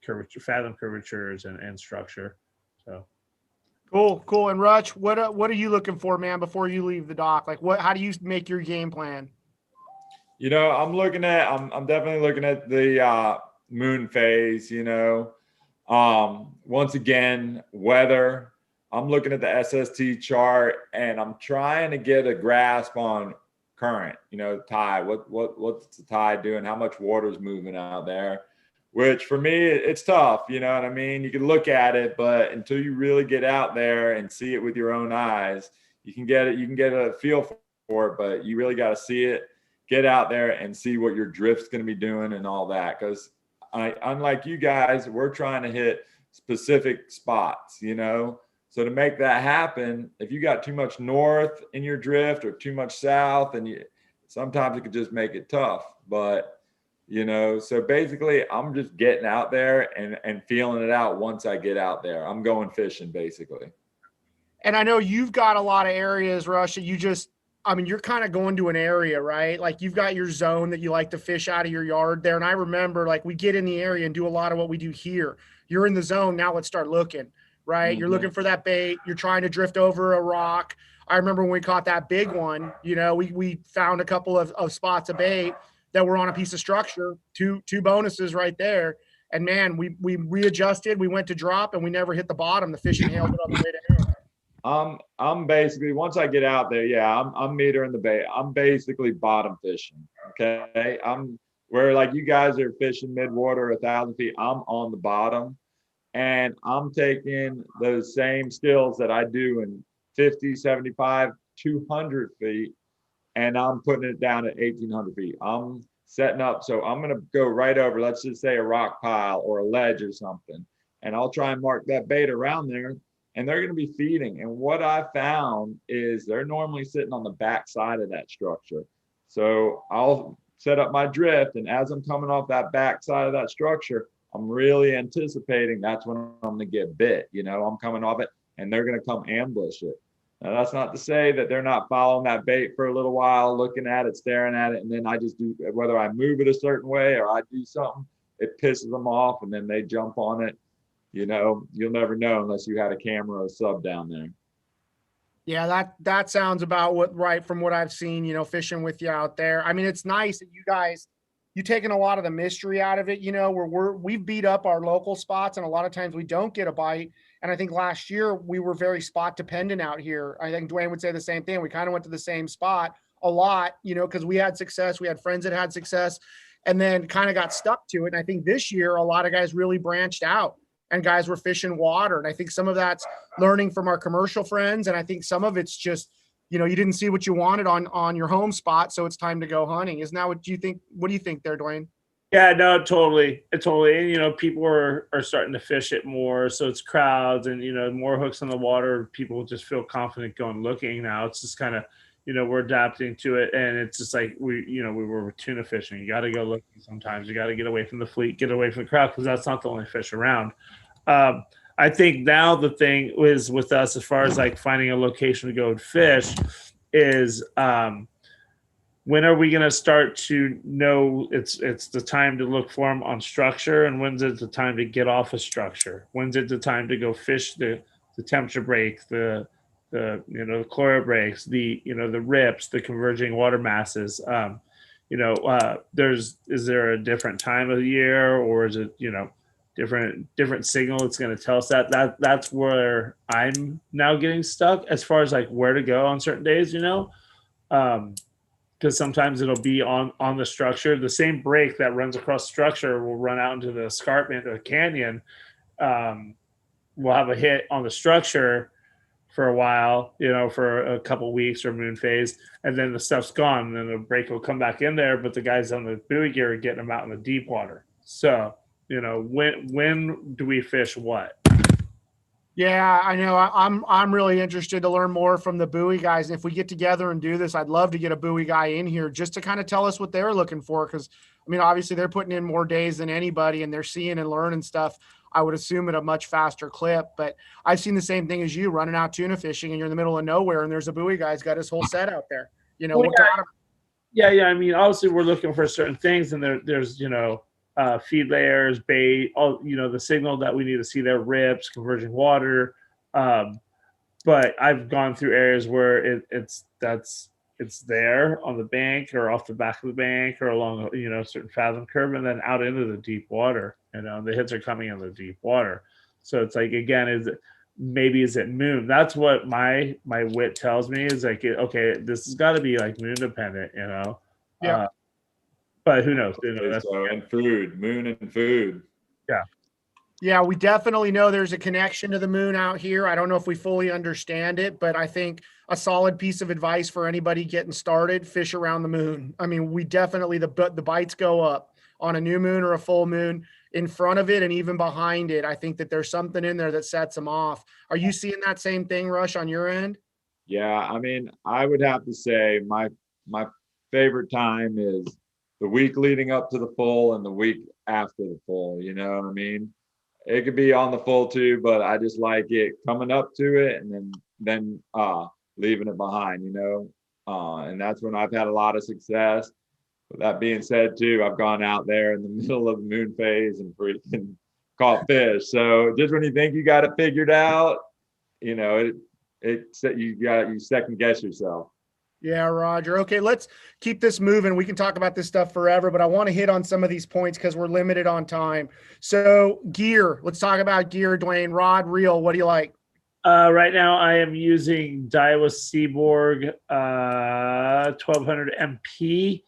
curvature, fathom curvatures and structure. So. Cool. And Rutch, what are you looking for, man, before you leave the dock? Like how do you make your game plan? I'm definitely looking at the moon phase, once again, weather. I'm looking at the SST chart and I'm trying to get a grasp on current, tide. What's the tide doing? How much water's moving out there? Which for me, it's tough. You know what I mean? You can look at it, but until you really get out there and see it with your own eyes, you can get a feel for it, but you really got to see it, get out there and see what your drift's going to be doing and all that. Because unlike you guys, we're trying to hit specific spots, So to make that happen, if you got too much north in your drift or too much south, and sometimes it could just make it tough. But so basically I'm just getting out there and feeling it out once I get out there. I'm going fishing basically. And I know you've got a lot of areas, Rush, that you're kind of going to an area, right? Like you've got your zone that you like to fish out of your yard there. And I remember like we get in the area and do a lot of what we do here. You're in the zone. Now let's start looking, right? Mm-hmm. You're looking for that bait. You're trying to drift over a rock. I remember when we caught that big one, we found a couple of spots of bait that were on a piece of structure, two bonuses right there. And man, we readjusted, we went to drop and we never hit the bottom. The fishing hailed it on the way down. I'm basically, once I get out there, I'm metering the bait. I'm basically bottom fishing. Okay. I'm where like you guys are fishing mid-water 1,000 feet. I'm on the bottom and I'm taking those same skills that I do in 50, 75, 200 feet. And I'm putting it down at 1,800 feet. I'm setting up. So I'm going to go right over, let's just say a rock pile or a ledge or something. And I'll try and mark that bait around there and they're going to be feeding. And what I found is they're normally sitting on the back side of that structure. So I'll set up my drift. And as I'm coming off that back side of that structure, I'm really anticipating that's when I'm going to get bit. I'm coming off it and they're going to come ambush it. Now, that's not to say that they're not following that bait for a little while, looking at it, staring at it, and then I just do, whether I move it a certain way or I do something, it pisses them off, and then they jump on it. You'll never know unless you had a camera or a sub down there. Yeah, that sounds about right from what I've seen, fishing with you out there. I mean, it's nice that you taking a lot of the mystery out of it, where we've beat up our local spots and a lot of times we don't get a bite. And I think last year we were very spot dependent out here. I think Dwayne would say the same thing. We kind of went to the same spot a lot, because we had success. We had friends that had success and then kind of got stuck to it. And I think this year, a lot of guys really branched out and guys were fishing water. And I think some of that's learning from our commercial friends. And I think some of it's just, you didn't see what you wanted on your home spot. So it's time to go hunting. Isn't that what do you think? What do you think there, Dwayne? Yeah, no, totally. And, people are starting to fish it more. So it's crowds and, more hooks in the water. People just feel confident going looking now. It's just kind of, we're adapting to it. And it's just like we were tuna fishing. You got to go looking sometimes. You got to get away from the fleet, get away from the crowd because that's not the only fish around. I think now the thing is with us as far as like finding a location to go and fish is when are we going to start to know it's the time to look for them on structure, and when's it the time to get off of structure? When's it the time to go fish the temperature break, the chloro breaks, the rips, the converging water masses? Is there a different time of the year, or is it different signal that's going to tell us that's where I'm now getting stuck as far as like where to go on certain days, because sometimes it'll be on the structure. The same break that runs across structure will run out into the escarpment or the canyon. We'll have a hit on the structure for a while, for a couple of weeks or moon phase, and then the stuff's gone. And then the break will come back in there, but the guys on the buoy gear are getting them out in the deep water. So, when do we fish what? Yeah, I know. I'm really interested to learn more from the buoy guys. And if we get together and do this, I'd love to get a buoy guy in here just to kind of tell us what they're looking for. Because, obviously they're putting in more days than anybody and they're seeing and learning stuff, I would assume, at a much faster clip. But I've seen the same thing as you, running out tuna fishing and you're in the middle of nowhere and there's a buoy guy's got his whole set out there. Yeah. Obviously we're looking for certain things and there's feed layers, bait, all the signal that we need to see there, rips, converging water. But I've gone through areas where it's it's there on the bank or off the back of the bank or along, a certain fathom curve, and then out into the deep water. The hits are coming in the deep water. So it's like, again, is it moon? That's what my wit tells me, is like, okay, this has got to be like moon dependent, Yeah. But who knows? That's, So, and food, moon and food. yeah. Yeah, we definitely know there's a connection to the moon out here. I don't know if we fully understand it, but I think a solid piece of advice for anybody getting started: fish around the moon. I mean, we definitely, the bites go up on a new moon or a full moon, in front of it and even behind it. I think that there's something in there that sets them off. Are you seeing that same thing, Rush, on your end? Yeah, I mean, I would have to say my favorite time is the week leading up to the full and the week after the full. You know what I mean? It could be on the full too, but I just like it coming up to it and then leaving it behind. And that's when I've had a lot of success. With that being said, too, I've gone out there in the middle of the moon phase and freaking caught fish. So just when you think you got it figured out, you second guess yourself. Yeah, Roger. Okay, let's keep this moving. We can talk about this stuff forever, but I want to hit on some of these points because we're limited on time. So gear, let's talk about gear, Dwayne. Rod, reel, what do you like? Right now I am using Daiwa Seaborg 1200 MP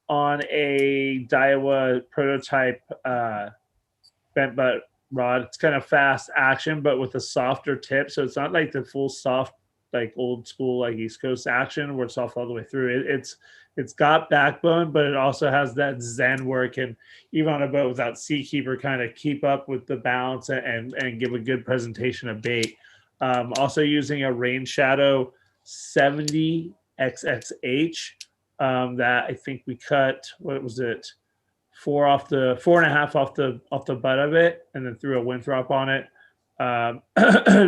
on a Daiwa prototype bent butt rod. It's kind of fast action, but with a softer tip. So it's not like the full soft, like old school, like East Coast action where it's soft all the way through. It's got backbone, but it also has that zen where it can, even on a boat without Seakeeper, kind of keep up with the bounce and give a good presentation of bait. Also using a Rain Shadow 70 XXH that I think we cut, what was it, 4.5 off the butt of it, and then threw a Winthrop on it.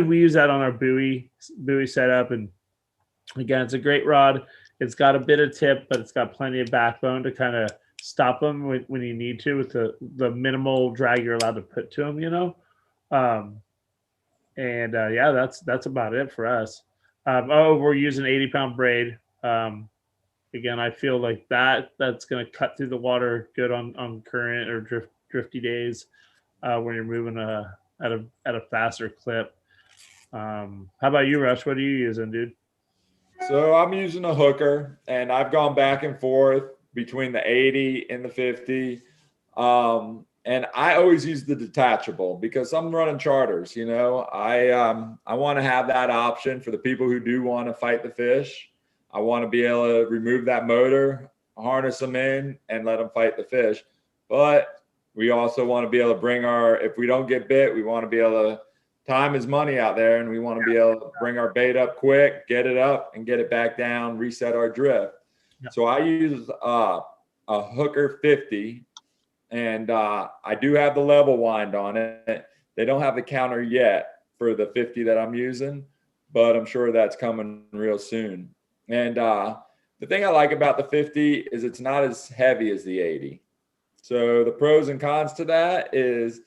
We use that on our buoy setup, and again, it's a great rod. It's got a bit of tip, but it's got plenty of backbone to kind of stop them when you need to, with the minimal drag you're allowed to put to them. Yeah, that's about it for us. We're using 80-pound braid. Again, I feel like that's going to cut through the water good on current or drifty days when you're moving at a faster clip. How about you, Rush? What are you using, dude? So I'm using a hooker, and I've gone back and forth between the 80 and the 50. And I always use the detachable because I'm running charters. I want to have that option for the people who do want to fight the fish. I want to be able to remove that motor, harness them in, and let them fight the fish. But we also want to be able to bring if we don't get bit, we want to be able to, time is money out there, and we want to be able to bring our bait up quick, get it up, and get it back down, reset our drift. Yeah. So I use a hooker 50, and I do have the level wind on it. They don't have the counter yet for the 50 that I'm using, but I'm sure that's coming real soon. And the thing I like about the 50 is it's not as heavy as the 80. So the pros and cons to that is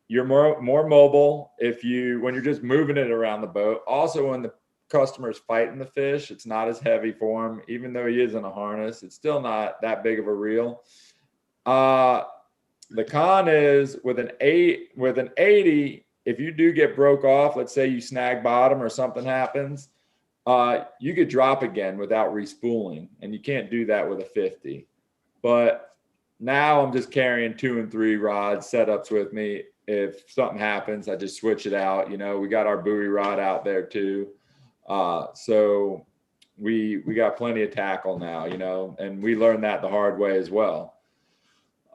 you're more mobile when you're just moving it around the boat. Also, when the customer's fighting the fish, it's not as heavy for him. Even though he is in a harness, it's still not that big of a reel. The con is with an 80, if you do get broke off, let's say you snag bottom or something happens, you could drop again without respooling, and you can't do that with a 50. But now I'm just carrying 2 and 3 rod setups with me. If something happens, I just switch it out. We got our buoy rod out there too. So we got plenty of tackle now, and we learned that the hard way as well.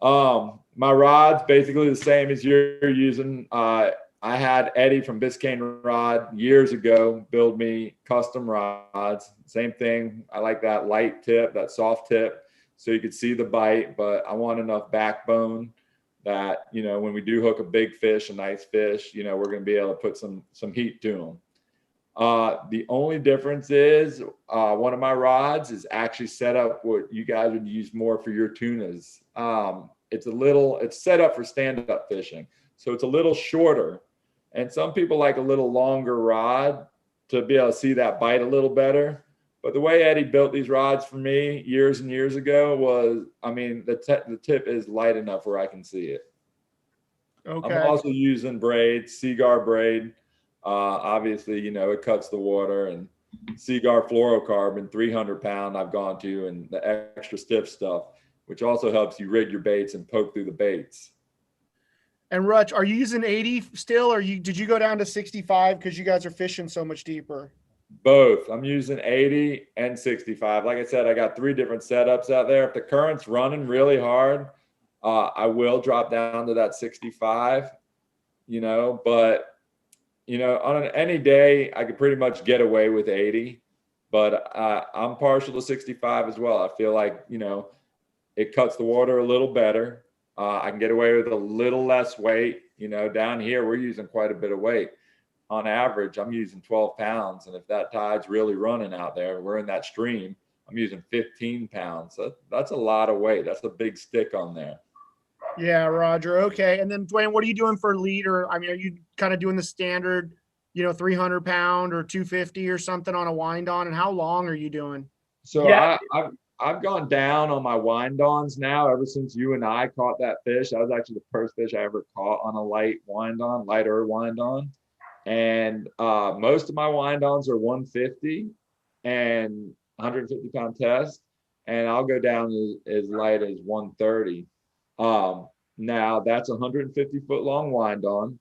My rod's basically the same as you're using. I had Eddie from Biscayne Rod years ago build me custom rods. Same thing. I like that light tip, that soft tip, so you could see the bite, but I want enough backbone that, when we do hook a big fish, a nice fish, we're going to be able to put some heat to them. The only difference is one of my rods is actually set up what you guys would use more for your tunas. It's set up for stand-up fishing. So it's a little shorter. And some people like a little longer rod to be able to see that bite a little better. But the way Eddie built these rods for me years and years ago was, I mean, the tip is light enough where I can see it. Okay. I'm also using braid, Seaguar braid. Obviously, you know, it cuts the water, and Seaguar fluorocarbon, 300 pound I've gone to, and the extra stiff stuff, which also helps you rig your baits and poke through the baits. And Rutch, are you using 80 still, or did you go down to 65 because you guys are fishing so much deeper? Both. I'm using 80 and 65. Like I said, I got 3 different setups out there. If the current's running really hard, I will drop down to that 65, you know, but, you know, on any day, I could pretty much get away with 80, but I'm partial to 65 as well. I feel like, you know, it cuts the water a little better. I can get away with a little less weight. You know, down here, we're using quite a bit of weight. On average, I'm using 12 pounds. And if that tide's really running out there, we're in that stream, I'm using 15 pounds. So that's a lot of weight. That's a big stick on there. Yeah, Roger. Okay. And then Dwayne, what are you doing for leader? I mean, are you kind of doing the standard, you know, 300 pound or 250 or something on a wind on? And how long are you doing? So Yeah. I've gone down on my wind-ons now ever since you and I caught that fish. That was actually the first fish I ever caught on a lighter wind-on. And most of my wind-ons are 150 and 150 pound test. And I'll go down as light as 130. Now that's a 150 foot long wind-on.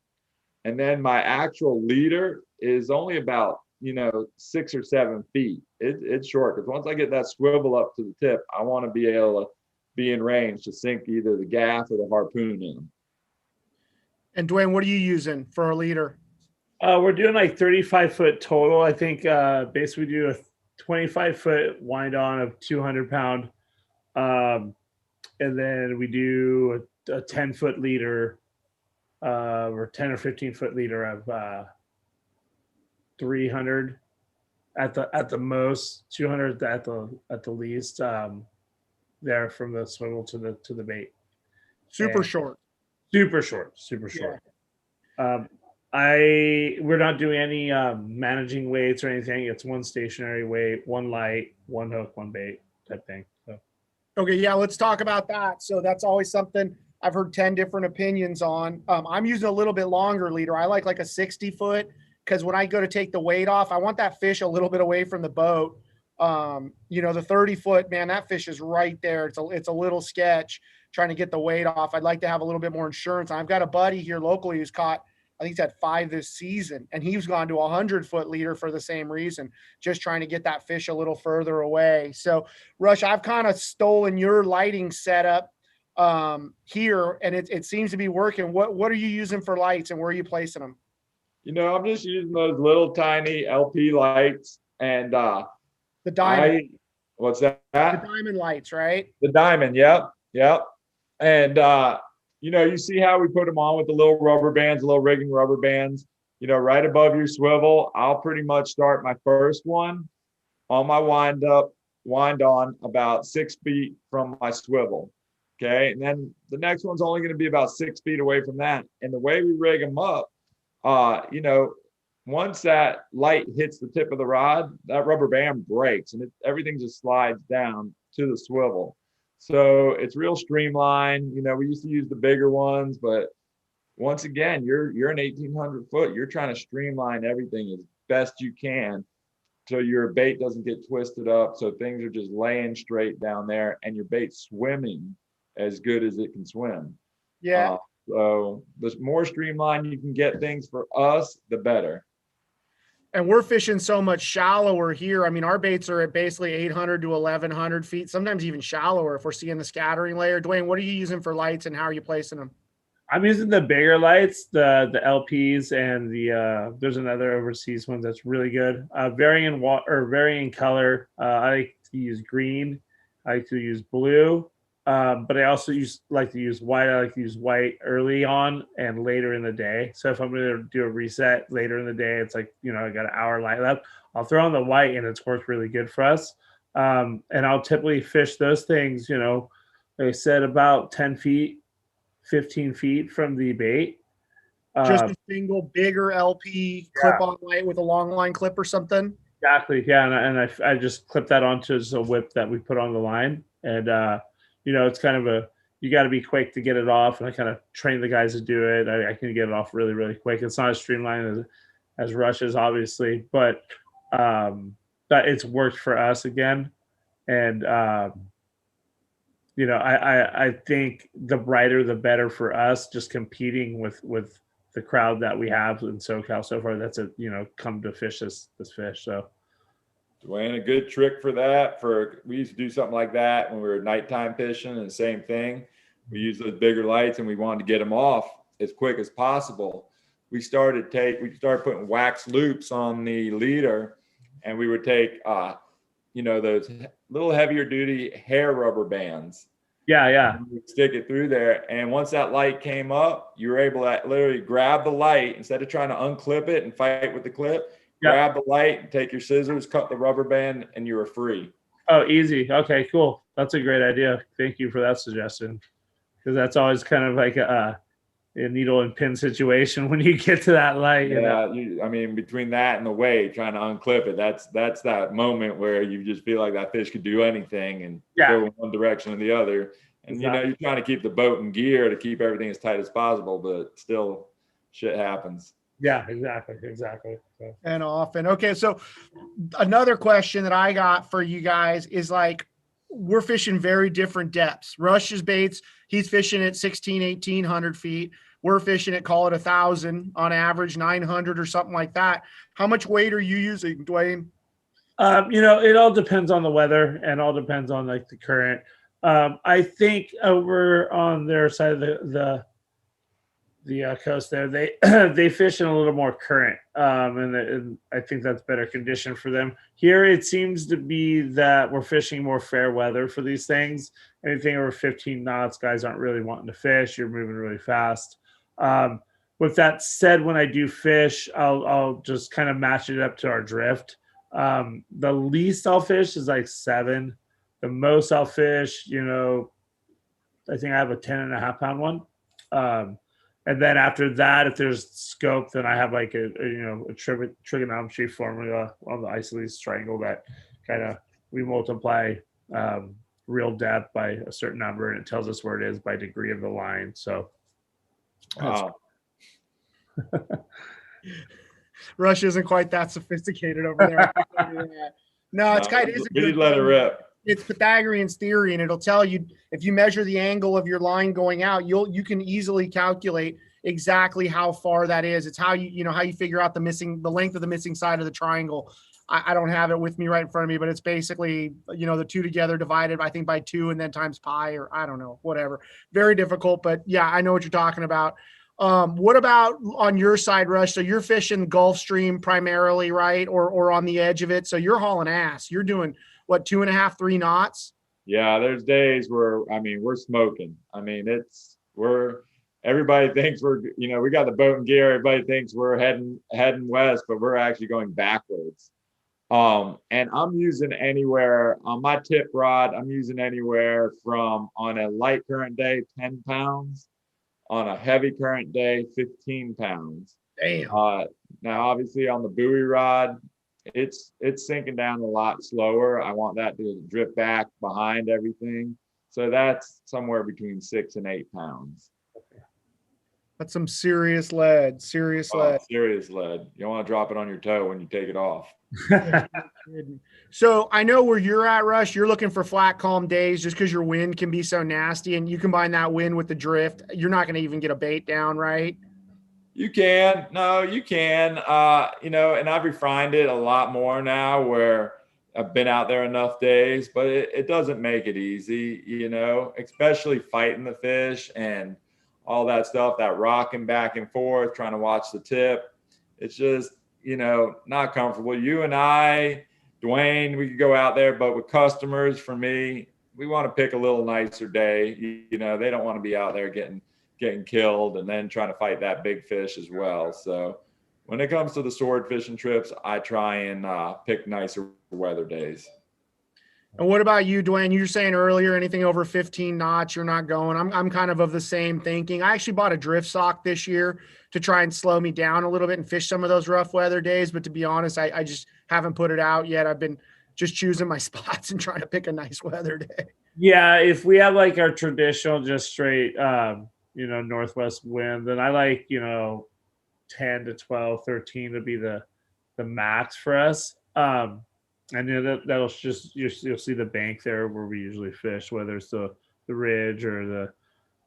And then my actual leader is only about, you know, 6 or 7 feet. It's short, because once I get that swivel up to the tip, I want to be able to be in range to sink either the gaff or the harpoon in. And Dwayne, what are you using for a leader? We're doing like 35 foot total. I think basically we do a 25 foot wind on of 200 pound. And then we do a 10 foot leader or 10 or 15 foot leader of 300 at the most, 200 at the least, there from the swivel to the bait. Super short. Super short. We're not doing any managing weights or anything. It's one stationary weight, one light, one hook, one bait type thing. So. Okay, yeah, let's talk about that. So that's always something I've heard 10 different opinions on. I'm using a little bit longer leader. I like a 60 foot, because when I go to take the weight off, I want that fish a little bit away from the boat. You know, the 30 foot, man, that fish is right there. It's a little sketch trying to get the weight off. I'd like to have a little bit more insurance. I've got a buddy here locally who's caught, I think he's had 5 this season, and he's gone to a 100 foot leader for the same reason, just trying to get that fish a little further away. So Rush, I've kind of stolen your lighting setup here, and it seems to be working. What are you using for lights, and where are you placing them? You know, I'm just using those little tiny LP lights, and The diamond. what's that? The diamond lights, right? The diamond, yep. And you know, you see how we put them on with the little rubber bands, little rigging rubber bands, you know, right above your swivel. I'll pretty much start my first one on my wind on about 6 feet from my swivel. Okay. And then the next one's only going to be about 6 feet away from that. And the way we rig them up, you know, once that light hits the tip of the rod, that rubber band breaks and everything just slides down to the swivel. So it's real streamlined. You know, we used to use the bigger ones, but once again, you're an 1,800 foot. You're trying to streamline everything as best you can so your bait doesn't get twisted up. So things are just laying straight down there, and your bait's swimming as good as it can swim. Yeah. So the more streamlined you can get things for us, the better. And we're fishing so much shallower here. I mean, our baits are at basically 800 to 1,100 feet, sometimes even shallower if we're seeing the scattering layer. Dwayne, what are you using for lights, and how are you placing them? I'm using the bigger lights, the LPs, and the there's another overseas one that's really good. Varying color. I like to use green. I like to use blue. But I also like to use white. I like to use white early on and later in the day. So if I'm going to do a reset later in the day, it's like, you know, I got an hour light left. I'll throw on the white, and it's worked really good for us. And I'll typically fish those things, you know, like I said, about 10 feet, 15 feet from the bait. Just a single bigger LP clip-on light with a long line clip or something? Exactly. Yeah, and I just clipped that onto a whip that we put on the line, and it's kind of you got to be quick to get it off, and I kind of train the guys to do it. I can get it off really really quick. It's not as streamlined as rushes, obviously, but it's worked for us again, and I think the brighter the better for us. Just competing with the crowd that we have in SoCal so far. That's come to fish this fish. So. Dwayne, a good trick for that. We used to do something like that when we were nighttime fishing, and the same thing. We used those bigger lights, and we wanted to get them off as quick as possible. We started putting wax loops on the leader, and we would take those little heavier duty hair rubber bands. Yeah. We'd stick it through there, and once that light came up, you were able to literally grab the light instead of trying to unclip it and fight with the clip. Grab the light and take your scissors, cut the rubber band, and you were free. Oh, easy. Okay, cool. That's a great idea. Thank you for that suggestion, because that's always kind of like a needle and pin situation when you get to that light. Yeah, between that and the weight, trying to unclip it, that's that moment where you just feel like that fish could do anything and go in one direction or the other. And you're trying to keep the boat in gear to keep everything as tight as possible, but still, shit happens. Yeah, exactly. So. And often. Okay, so another question that I got for you guys is like, we're fishing very different depths. Rush's baits, he's fishing at 1,800 feet. We're fishing at, call it 1,000 on average, 900 or something like that. How much weight are you using, Dwayne? It all depends on the weather and all depends on like the current. I think over on their side of the coast there, they fish in a little more current, and I think that's better condition for them. Here it seems to be that we're fishing more fair weather for these things. Anything over 15 knots, guys aren't really wanting to fish. You're moving really fast. With that said, when I do fish, I'll just kind of match it up to our drift. The least I'll fish is like 7. The most I'll fish, I think I have a 10.5 pound one. And then after that, if there's scope, then I have like a trigonometry formula on the isosceles triangle that kind of we multiply real depth by a certain number, and it tells us where it is by degree of the line. So, wow. Rush isn't quite that sophisticated over there. No, it's kind of. We let it rip. It's Pythagorean's theory, and it'll tell you if you measure the angle of your line going out, you can easily calculate exactly how far that is. It's how how you figure out the length of the missing side of the triangle. I don't have it with me right in front of me, but it's basically the two together divided, I think, by 2 and then times pi, or I don't know, whatever. Very difficult, but yeah, I know what you're talking about. What about on your side, Rush? So you're fishing Gulf Stream primarily, right? Or on the edge of it. So you're hauling ass. You're doing what, 2.5, 3 knots? Yeah, there's days where we're smoking. Everybody thinks we got the boat in gear. Everybody thinks we're heading west, but we're actually going backwards. And I'm using anywhere on my tip rod. I'm using anywhere from, on a light current day, 10 pounds. On a heavy current day, 15 pounds. Damn. Now, obviously, on the buoy rod, it's sinking down a lot slower. I want that to drip back behind everything. So that's somewhere between 6 and 8 pounds. That's some serious lead. Serious lead. Serious lead. You don't want to drop it on your toe when you take it off. So I know where you're at, Rush. You're looking for flat, calm days just because your wind can be so nasty, and you combine that wind with the drift, you're not going to even get a bait down, right? You can. No, you can. And I've refined it a lot more now where I've been out there enough days, but it doesn't make it easy, especially fighting the fish and all that stuff, that rocking back and forth, trying to watch the tip. It's just, not comfortable. You and I, Dwayne, we could go out there, but with customers, for me, we want to pick a little nicer day. They don't want to be out there getting killed and then trying to fight that big fish as well. So when it comes to the sword fishing trips, I try and pick nicer weather days. And what about you, Dwayne? You were saying earlier, anything over 15 knots, you're not going. I'm kind of the same thinking. I actually bought a drift sock this year to try and slow me down a little bit and fish some of those rough weather days. But to be honest, I just haven't put it out yet. I've been just choosing my spots and trying to pick a nice weather day. Yeah, if we have like our traditional just straight northwest wind, then I like 10 to 12, 13 to be the max for us. And that'll just you'll see the bank there where we usually fish, whether it's the ridge or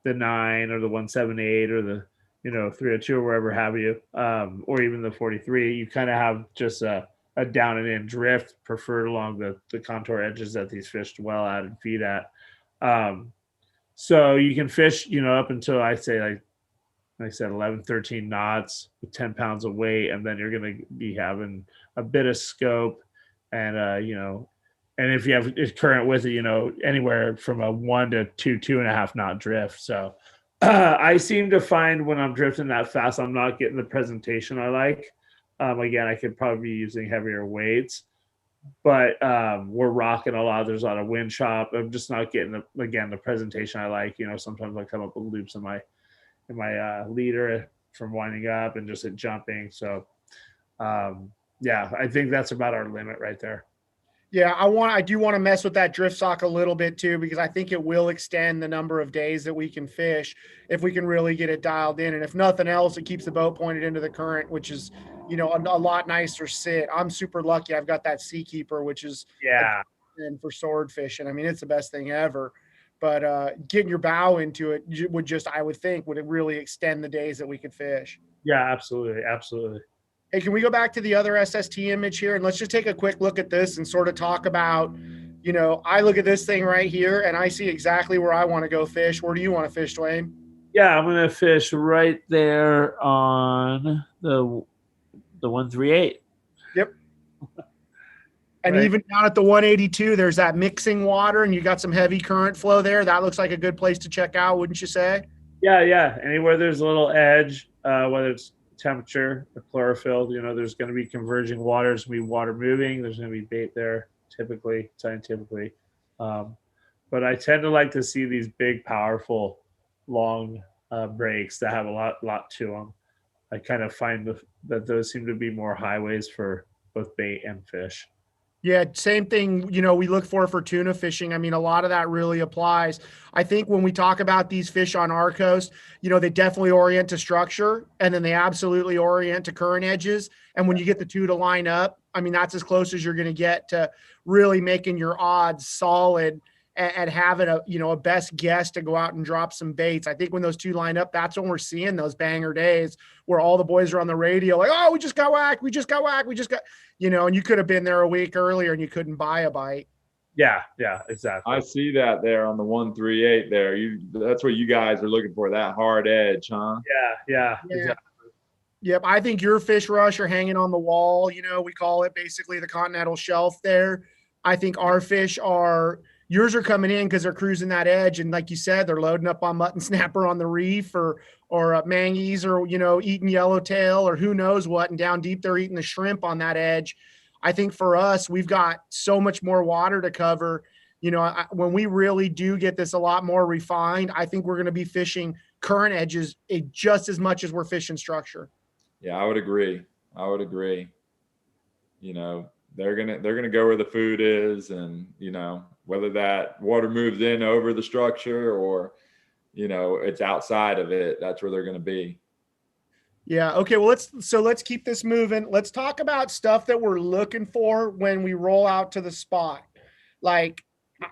the 9 or the 178 or the 302 or wherever have you, or even the 43. You kind of have just a down and in drift preferred along the contour edges that these fish dwell at and feed at. So you can fish up until I say like I said 11, 13 knots with 10 pounds of weight, and then you're going to be having a bit of scope. And, and if you have current with it, anywhere from a 1 to 2.5 knot drift. So I seem to find when I'm drifting that fast, I'm not getting the presentation I like. Again, I could probably be using heavier weights, but we're rocking a lot. There's a lot of wind chop. I'm just not getting the presentation I like. Sometimes I come up with loops in my leader from winding up and just at jumping. So, yeah, I think that's about our limit right there. Yeah, I do want to mess with that drift sock a little bit too, because I think it will extend the number of days that we can fish if we can really get it dialed in. And if nothing else, it keeps the boat pointed into the current, which is, a lot nicer sit. I'm super lucky. I've got that Seakeeper, which is and for sword fishing. I mean, it's the best thing ever. But getting your bow into it would I would think, would it really extend the days that we could fish? Yeah, absolutely. Absolutely. Hey, can we go back to the other SST image here? And let's just take a quick look at this and sort of talk about, I look at this thing right here and I see exactly where I want to go fish. Where do you want to fish, Dwayne? Yeah, I'm going to fish right there on the 138. Yep. And right. Even down at the 182, there's that mixing water and you got some heavy current flow there. That looks like a good place to check out, wouldn't you say? Yeah. Anywhere there's a little edge, whether it's temperature or chlorophyll, there's going to be converging waters, going to be water moving. There's going to be bait there, scientifically. But I tend to like to see these big, powerful, long breaks that have a lot to them. I kind of find that those seem to be more highways for both bait and fish. Yeah, same thing, we look for tuna fishing. I mean, a lot of that really applies. I think when we talk about these fish on our coast, they definitely orient to structure and then they absolutely orient to current edges. And when you get the two to line up, I mean, that's as close as you're going to get to really making your odds solid and having a best guess to go out and drop some baits. I think when those two line up, that's when we're seeing those banger days where all the boys are on the radio like, oh, we just got whacked, and you could have been there a week earlier and you couldn't buy a bite. Yeah, exactly. I see that there on the 138 there. That's what you guys are looking for, that hard edge, huh? Yeah. Exactly. Yep, I think your fish rush are hanging on the wall. We call it basically the continental shelf there. I think our fish yours are coming in because they're cruising that edge. And like you said, they're loading up on mutton snapper on the reef or mangies or, eating yellowtail or who knows what. And down deep, they're eating the shrimp on that edge. I think for us, we've got so much more water to cover. When we really do get this a lot more refined, I think we're going to be fishing current edges just as much as we're fishing structure. Yeah, I would agree. They're gonna go where the food is, and whether that water moves in over the structure or it's outside of it, that's where they're gonna be. Yeah. Okay. Well, let's keep this moving. Let's talk about stuff that we're looking for when we roll out to the spot. Like,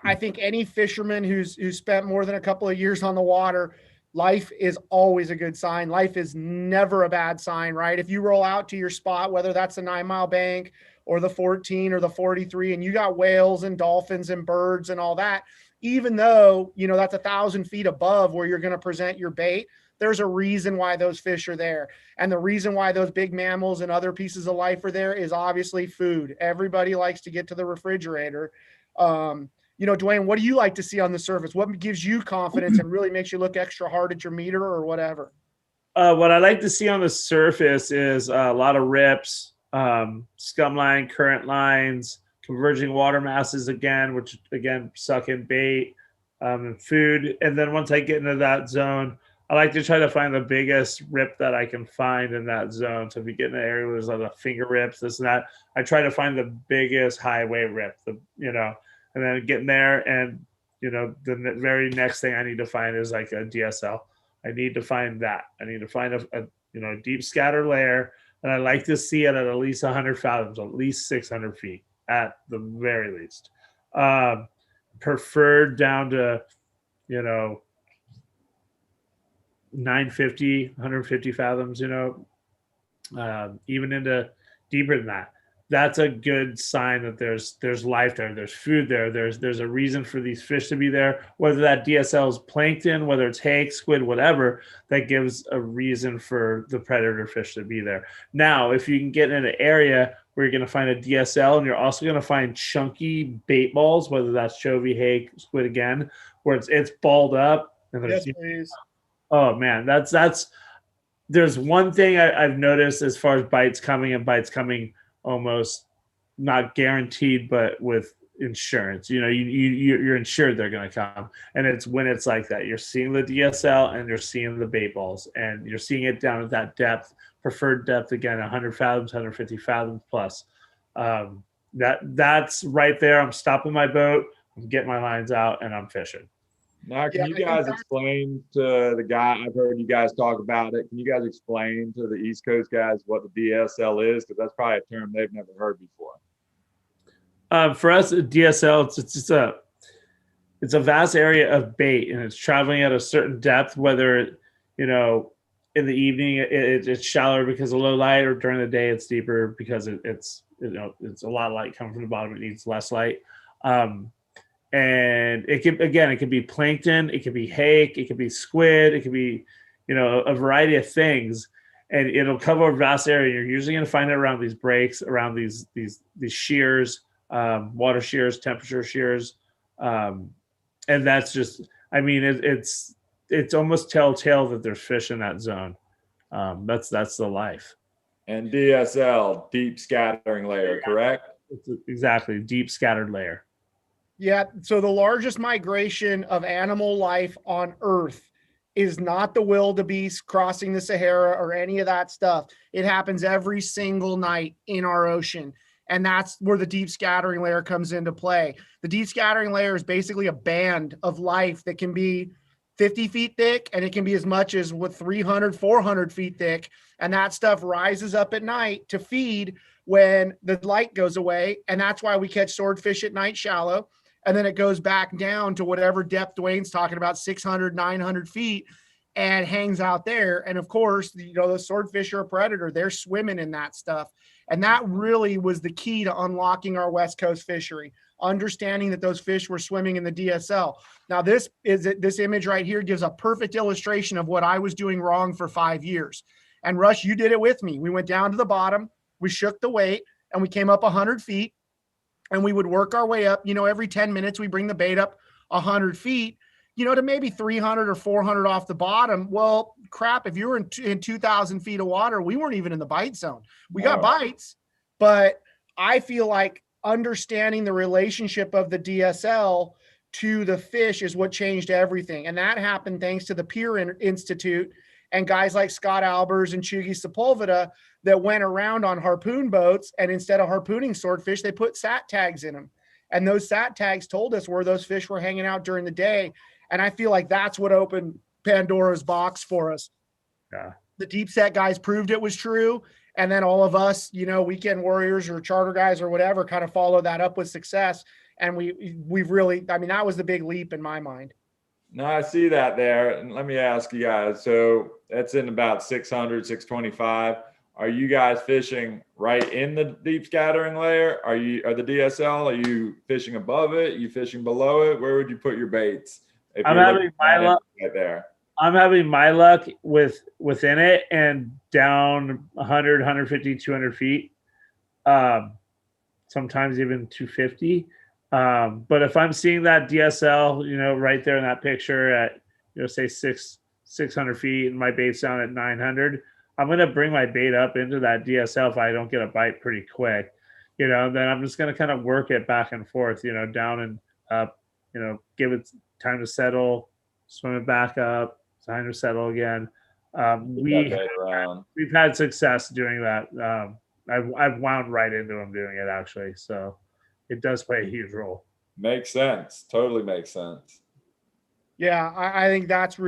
I think any fisherman who's spent more than a couple of years on the water, life is always a good sign. Life is never a bad sign, right? If you roll out to your spot, whether that's a 9 Mile bank or the 14 or the 43, and you got whales and dolphins and birds and all that, even though, that's 1,000 feet above where you're going to present your bait, there's a reason why those fish are there. And the reason why those big mammals and other pieces of life are there is obviously food. Everybody likes to get to the refrigerator. Dwayne, what do you like to see on the surface? What gives you confidence and really makes you look extra hard at your meter or whatever? What I like to see on the surface is a lot of rips, scum line, current lines, converging water masses again, which again suck in bait and food. And then once I get into that zone, I like to try to find the biggest rip that I can find in that zone. So if you get in an area where there's a lot of finger rips, this and that, I try to find the biggest highway rip, and then get in there. And, the very next thing I need to find is like a DSL. I need to find that. I need to find a deep scatter layer. And I like to see it at least 100 fathoms, at least 600 feet at the very least. Preferred down to, 950, 150 fathoms, even into deeper than that. That's a good sign that there's life there, there's food there, there's a reason for these fish to be there, whether that DSL is plankton, whether it's hake, squid, whatever, that gives a reason for the predator fish to be there. Now, if you can get in an area where you're going to find a DSL and you're also going to find chunky bait balls, whether that's chovy, hake, squid again, where it's balled up and there's oh man, there's one thing I've noticed as far as bites coming almost not guaranteed, but with insurance. You're insured they're going to come, and it's when it's like that. You're seeing the DSL and you're seeing the bait balls, and you're seeing it down at that depth, preferred depth again, 100 fathoms, 150 fathoms plus. That's right there. I'm stopping my boat, I'm getting my lines out, and I'm fishing. Now, can you guys explain to the guy, I've heard you guys talk about it, can you guys explain to the East Coast guys what the DSL is? Because that's probably a term they've never heard before. For us, DSL, it's a vast area of bait, and it's traveling at a certain depth, whether, in the evening it's shallower because of low light, or during the day it's deeper because it's a lot of light coming from the bottom. It needs less light. And it can be plankton, it could be hake, it could be squid, it could be, a variety of things, and it'll cover a vast area. You're usually going to find it around these breaks, around these shears, water shears, temperature shears, and that's just, it's almost telltale that there's fish in that zone. That's the life. And DSL, deep scattering layer, correct? It's exactly, deep scattered layer. Yeah, so the largest migration of animal life on Earth is not the wildebeest crossing the Sahara or any of that stuff. It happens every single night in our ocean, and that's where the deep scattering layer comes into play. The deep scattering layer is basically a band of life that can be 50 feet thick, and it can be as much as 300, 400 feet thick, and that stuff rises up at night to feed when the light goes away, and that's why we catch swordfish at night shallow. And then it goes back down to whatever depth Dwayne's talking about, 600, 900 feet, and hangs out there. And of course, the swordfish are a predator. They're swimming in that stuff. And that really was the key to unlocking our West Coast fishery, understanding that those fish were swimming in the DSL. Now, this image right here gives a perfect illustration of what I was doing wrong for 5 years. And Rush, you did it with me. We went down to the bottom, we shook the weight, and we came up 100 feet. And we would work our way up, every 10 minutes, we bring the bait up 100 feet, to maybe 300 or 400 off the bottom. Well, crap, if you were in 2,000 feet of water, we weren't even in the bite zone. We got bites, but I feel like understanding the relationship of the DSL to the fish is what changed everything. And that happened thanks to the Peer Institute and guys like Scott Albers and Chugi Sepulveda that went around on harpoon boats, and instead of harpooning swordfish, they put sat tags in them. And those sat tags told us where those fish were hanging out during the day. And I feel like that's what opened Pandora's box for us. Yeah. The deep set guys proved it was true. And then all of us, weekend warriors or charter guys or whatever, kind of followed that up with success. And we've really, that was the big leap in my mind. No, I see that there. And let me ask you guys, so that's in about 600, 625. Are you guys fishing right in the deep scattering layer? Are the DSL, are you fishing above it? Are you fishing below it? Where would you put your baits? I'm having my luck right there. I'm having my luck within it and down 100, 150, 200 feet. Sometimes even 250. But if I'm seeing that DSL, right there in that picture at, say 600 feet and my bait's down at 900, I'm going to bring my bait up into that DSL if I don't get a bite pretty quick. then I'm just going to kind of work it back and forth, down and up, give it time to settle, swim it back up, time to settle again. Get that bait around. We've had success doing that. I've wound right into them doing it actually. So it does play a huge role. Makes sense. Totally makes sense. Yeah, I think that's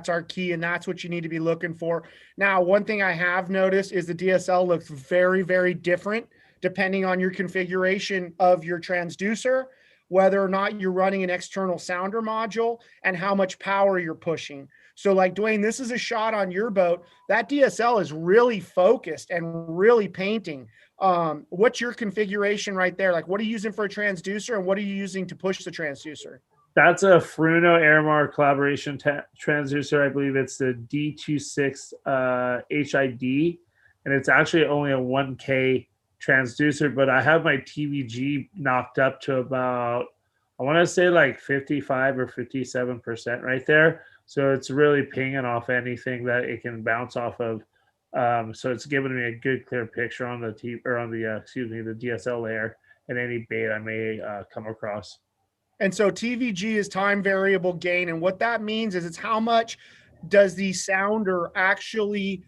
our key, and that's what you need to be looking for. Now, one thing I have noticed is the DSL looks very, very different depending on your configuration of your transducer, whether or not you're running an external sounder module, and how much power you're pushing. So like Dwayne, this is a shot on your boat. That DSL is really focused and really painting. What's your configuration right there? Like, what are you using for a transducer, and what are you using to push the transducer? That's a Fruno Airmar collaboration transducer. I believe it's the D26 HID, and it's actually only a 1K transducer, but I have my TVG knocked up to about, I want to say like 55 or 57% right there. So it's really pinging off anything that it can bounce off of. So it's giving me a good clear picture on the the DSL layer and any bait I may come across. And so TVG is time variable gain. And what that means is it's how much does the sounder actually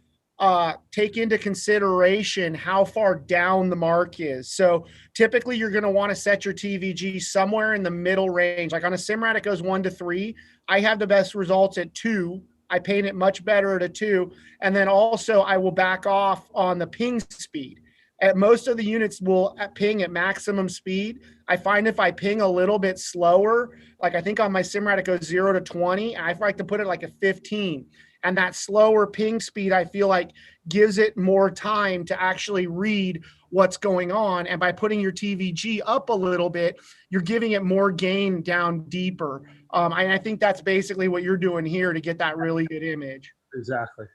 take into consideration how far down the mark is. So typically you're going to want to set your TVG somewhere in the middle range. Like on a Simrad, it goes 1 to 3. I have the best results at 2. I paint it much better at a 2. And then also I will back off on the ping speed. At most of the units will ping at maximum speed. I find if I ping a little bit slower, like I think on my Simrad it goes 0 to 20. I like to put it like a 15. And that slower ping speed, I feel like gives it more time to actually read what's going on. And by putting your TVG up a little bit, you're giving it more gain down deeper. And I think that's basically what you're doing here to get that really good image. Exactly.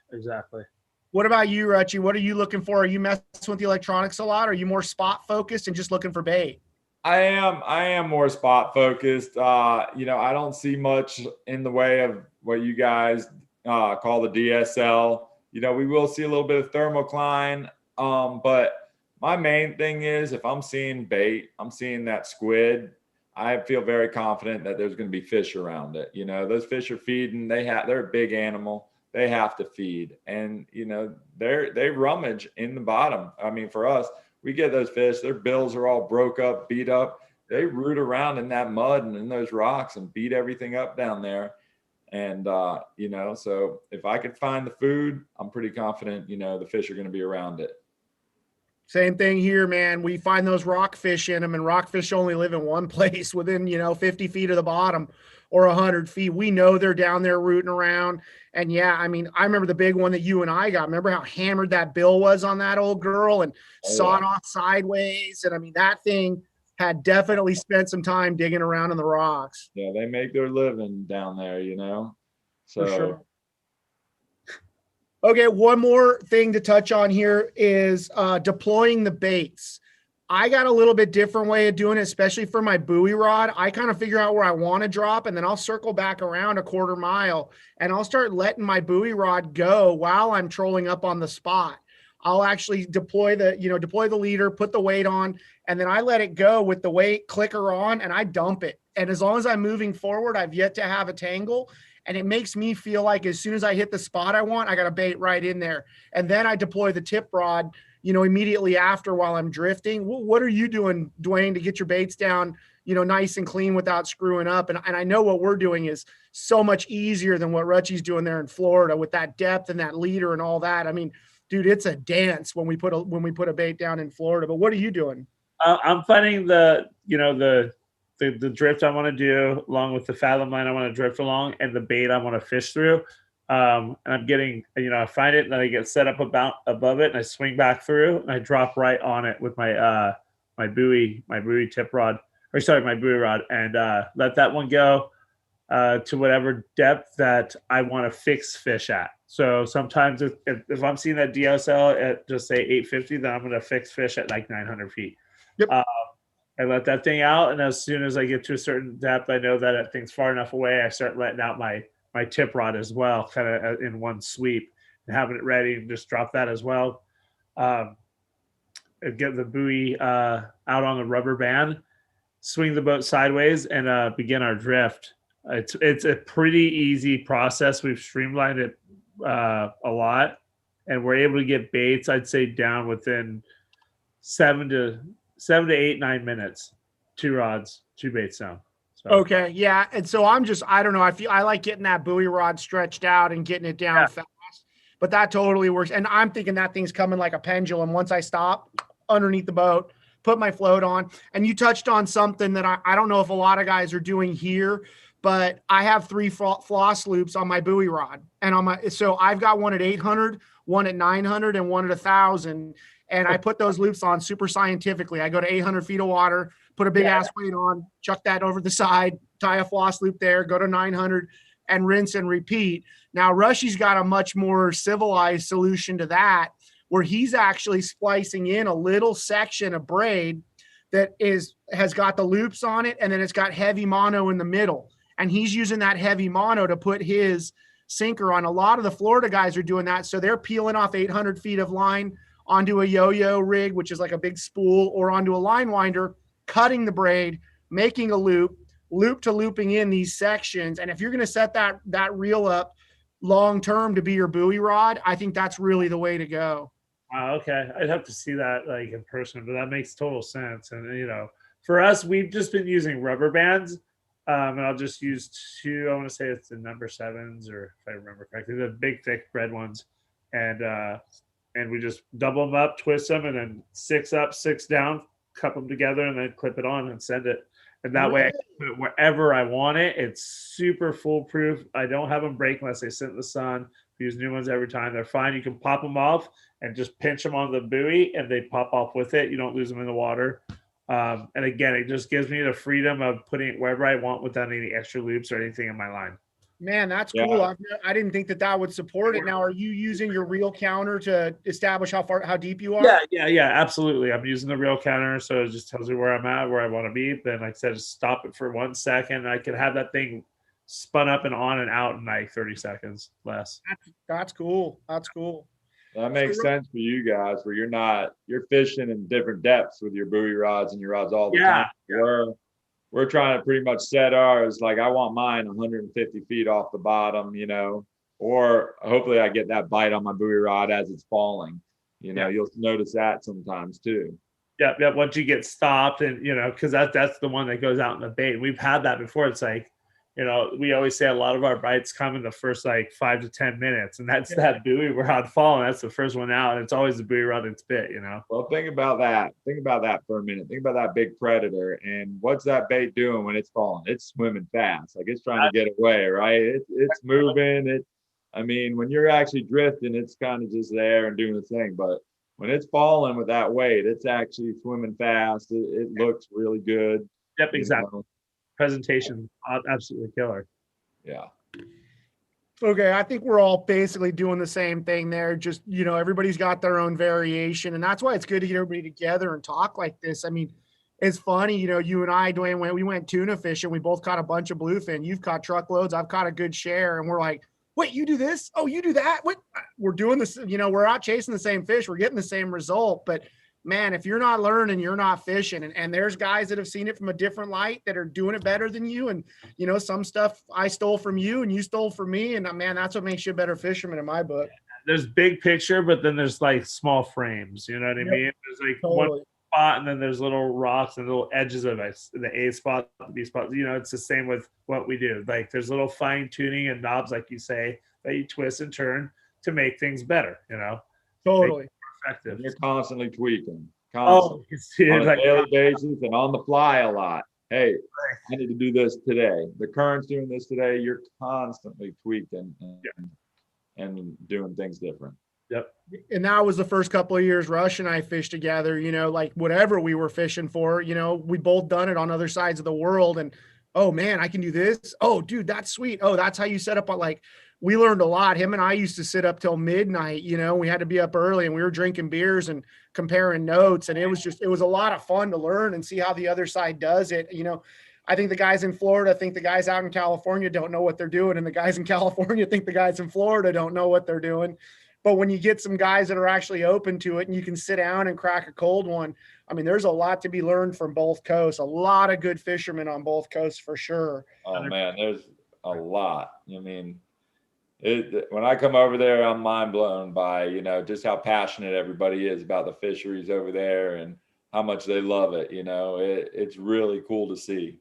What about you, Rutchie? What are you looking for? Are you messing with the electronics a lot? Or are you more spot focused and just looking for bait? I am more spot focused. I don't see much in the way of what you guys call the DSL. We will see a little bit of thermocline. But my main thing is if I'm seeing bait, I'm seeing that squid, I feel very confident that there's going to be fish around it. Those fish are feeding. They're a big animal. They have to feed, and they rummage in the bottom. I mean, for us, we get those fish, their bills are all broke up, beat up. They root around in that mud and in those rocks and beat everything up down there. And so if I could find the food, I'm pretty confident the fish are going to be around it. Same thing here, man. We find those rockfish in them, and rockfish only live in one place within 50 feet of the bottom or 100 feet. We know they're down there rooting around. And yeah, I mean, I remember the big one that you and I got. Remember how hammered that bill was on that old girl and sawed off sideways? And I mean, that thing had definitely spent some time digging around in the rocks. Yeah, they make their living down there, So. For sure. Okay, one more thing to touch on here is deploying the baits. I got a little bit different way of doing it, especially for my buoy rod. I kind of figure out where I want to drop, and then I'll circle back around a quarter mile, and I'll start letting my buoy rod go while I'm trolling up on the spot. I'll actually deploy the leader, put the weight on, and then I let it go with the weight clicker on, and I dump it. And as long as I'm moving forward, I've yet to have a tangle. And it makes me feel like as soon as I hit the spot I want, I got a bait right in there. And then I deploy the tip rod, immediately after while I'm drifting. What are you doing, Dwayne, to get your baits down, nice and clean without screwing up? And I know what we're doing is so much easier than what Rutchie's doing there in Florida with that depth and that leader and all that. I mean, dude, it's a dance when we put a bait down in Florida. But what are you doing? I'm finding the drift I want to do along with the fathom line I want to drift along and the bait I want to fish through. And I'm getting, I find it and then I get set up above it and I swing back through and I drop right on it with my buoy tip rod, my buoy rod, and let that one go to whatever depth that I want to fix fish at. So sometimes if I'm seeing that DSL at just say 850, then I'm going to fix fish at like 900 feet. Yep. I let that thing out, and as soon as I get to a certain depth, I know that thing's far enough away. I start letting out my tip rod as well, kind of in one sweep, and having it ready and just drop that as well. get the buoy out on the rubber band, swing the boat sideways, and begin our drift. It's a pretty easy process. We've streamlined it a lot, and we're able to get baits, I'd say, down within 7 to 8, 9 minutes. 2 rods, 2 baits down. So. Okay, yeah. And so I don't know. I like getting that buoy rod stretched out and getting it down fast, but that totally works. And I'm thinking that thing's coming like a pendulum. Once I stop underneath the boat, put my float on. And you touched on something that I don't know if a lot of guys are doing here, but I have 3 floss loops on my buoy rod, and so I've got one at 800, one at 900, and one at 1,000. And I put those loops on super scientifically. I go to 800 feet of water, put a big ass weight on, chuck that over the side, tie a floss loop there, go to 900, and rinse and repeat. Now, Rushy's got a much more civilized solution to that, where he's actually splicing in a little section of braid that has got the loops on it, and then it's got heavy mono in the middle. And he's using that heavy mono to put his sinker on. A lot of the Florida guys are doing that. So they're peeling off 800 feet of line onto a yo-yo rig, which is like a big spool, or onto a line winder, cutting the braid, making a loop to looping in these sections. And if you're going to set that reel up long-term to be your buoy rod, I think that's really the way to go. Okay. I'd have to see that like in person, but that makes total sense. And, for us, we've just been using rubber bands. And I'll just use 2, I want to say it's the number 7s, or if I remember correctly, the big, thick bread ones. And we just double them up, twist them, and then 6 up, 6 down, cup them together, and then clip it on and send it. And that way I can put it wherever I want it. It's super foolproof. I don't have them break unless they sit in the sun. We use new ones every time. They're fine. You can pop them off and just pinch them on the buoy, and they pop off with it. You don't lose them in the water. And again, it just gives me the freedom of putting it wherever I want without any extra loops or anything in my line. Man, that's cool. I didn't think that would support it. Now, are you using your reel counter to establish how deep you are? Yeah, absolutely. I'm using the reel counter, so it just tells me where I'm at, where I want to be. Then, like I said, just stop it for 1 second. I can have that thing spun up and on and out in like 30 seconds less. That's cool. That's cool. That makes sense for you guys, where you're fishing in different depths with your buoy rods and your rods all the time. We're trying to pretty much set ours, like I want mine 150 feet off the bottom, or hopefully I get that bite on my buoy rod as it's falling. You'll notice that sometimes too. Yeah. Once you get stopped, and because that's the one that goes out in the bait. We've had that before. It's like, we always say a lot of our bites come in the first like 5 to 10 minutes, and that's that buoy rod falling. That's the first one out. And it's always the buoy rod that's bit, Well, think about that. Think about that for a minute. Think about that big predator, and what's that bait doing when it's falling? It's swimming fast. Like it's trying to get away, right? It's moving. When you're actually drifting, it's kind of just there and doing the thing. But when it's falling with that weight, it's actually swimming fast. It looks really good. Yep, exactly. Presentation, absolutely killer. Yeah. Okay, I think we're all basically doing the same thing there. Just, everybody's got their own variation, and that's why it's good to get everybody together and talk like this. It's funny, you and I, Dwayne, when we went tuna fishing, we both caught a bunch of bluefin. You've caught truckloads, I've caught a good share, and we're like, wait, you do this? Oh, you do that? What? We're doing this, we're out chasing the same fish, we're getting the same result, but man, if you're not learning, you're not fishing. And there's guys that have seen it from a different light that are doing it better than you. And, some stuff I stole from you and you stole from me. And man, that's what makes you a better fisherman in my book. There's big picture, but then there's like small frames. You know what I mean? There's like one spot, and then there's little rocks and little edges of it. The A spot, the B spot. It's the same with what we do. Like there's little fine tuning and knobs, like you say, that you twist and turn to make things better. Totally. And you're constantly tweaking, on a daily basis and on the fly a lot. Hey, I need to do this today. The current's doing this today. You're constantly tweaking and doing things different. Yep. And that was the first couple of years Rush and I fished together, like whatever we were fishing for, we both done it on other sides of the world. And, oh man, I can do this. Oh dude, that's sweet. Oh, that's how you set up we learned a lot. Him and I used to sit up till midnight, we had to be up early, and we were drinking beers and comparing notes. And it was a lot of fun to learn and see how the other side does it. I think the guys in Florida think the guys out in California don't know what they're doing, and the guys in California think the guys in Florida don't know what they're doing. But when you get some guys that are actually open to it and you can sit down and crack a cold one, I mean, there's a lot to be learned from both coasts. A lot of good fishermen on both coasts for sure. Oh man, there's a lot. I mean, when I come over there, I'm mind blown by, just how passionate everybody is about the fisheries over there and how much they love it. It's really cool to see.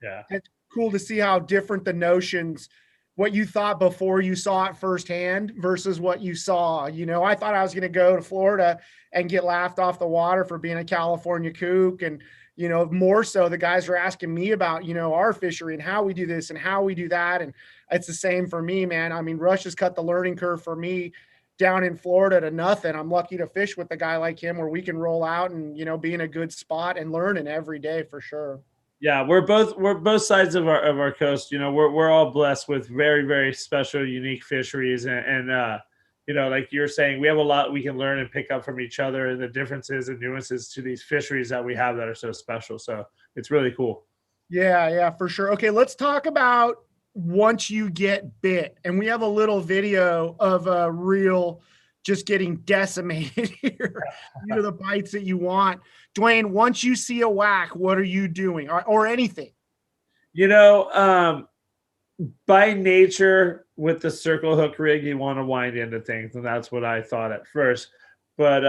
Yeah. It's cool to see how different the notions, what you thought before you saw it firsthand versus what you saw. I thought I was going to go to Florida and get laughed off the water for being a California kook. And, more so the guys were asking me about, our fishery and how we do this and how we do that. And it's the same for me, man. I mean, Rush has cut the learning curve for me down in Florida to nothing. I'm lucky to fish with a guy like him where we can roll out and, be in a good spot and learning every day for sure. Yeah, we're both sides of our coast. We're all blessed with very, very special, unique fisheries, and like you're saying, we have a lot we can learn and pick up from each other, and the differences and nuances to these fisheries that we have that are so special. So it's really cool. Yeah, for sure. Okay, let's talk about once you get bit, and we have a little video of a reel just getting decimated here. The bites that you want. Dwayne, once you see a whack, what are you doing or anything? By nature, with the circle hook rig, you want to wind into things. And that's what I thought at first. But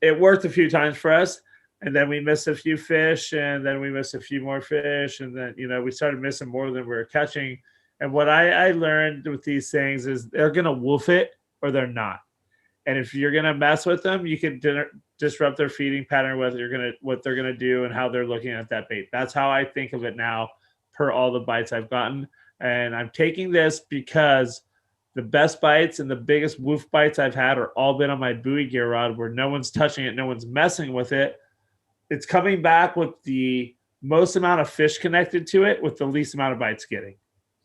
it worked a few times for us. And then we missed a few fish, and then we missed a few more fish. And then, we started missing more than we were catching. And what I learned with these things is they're going to wolf it or they're not. And if you're going to mess with them, you can disrupt their feeding pattern, what they're going to do and how they're looking at that bait. That's how I think of it now per all the bites I've gotten. And I'm taking this because the best bites and the biggest woof bites I've had are all been on my buoy gear rod where no one's touching it. No one's messing with it. It's coming back with the most amount of fish connected to it with the least amount of bites getting.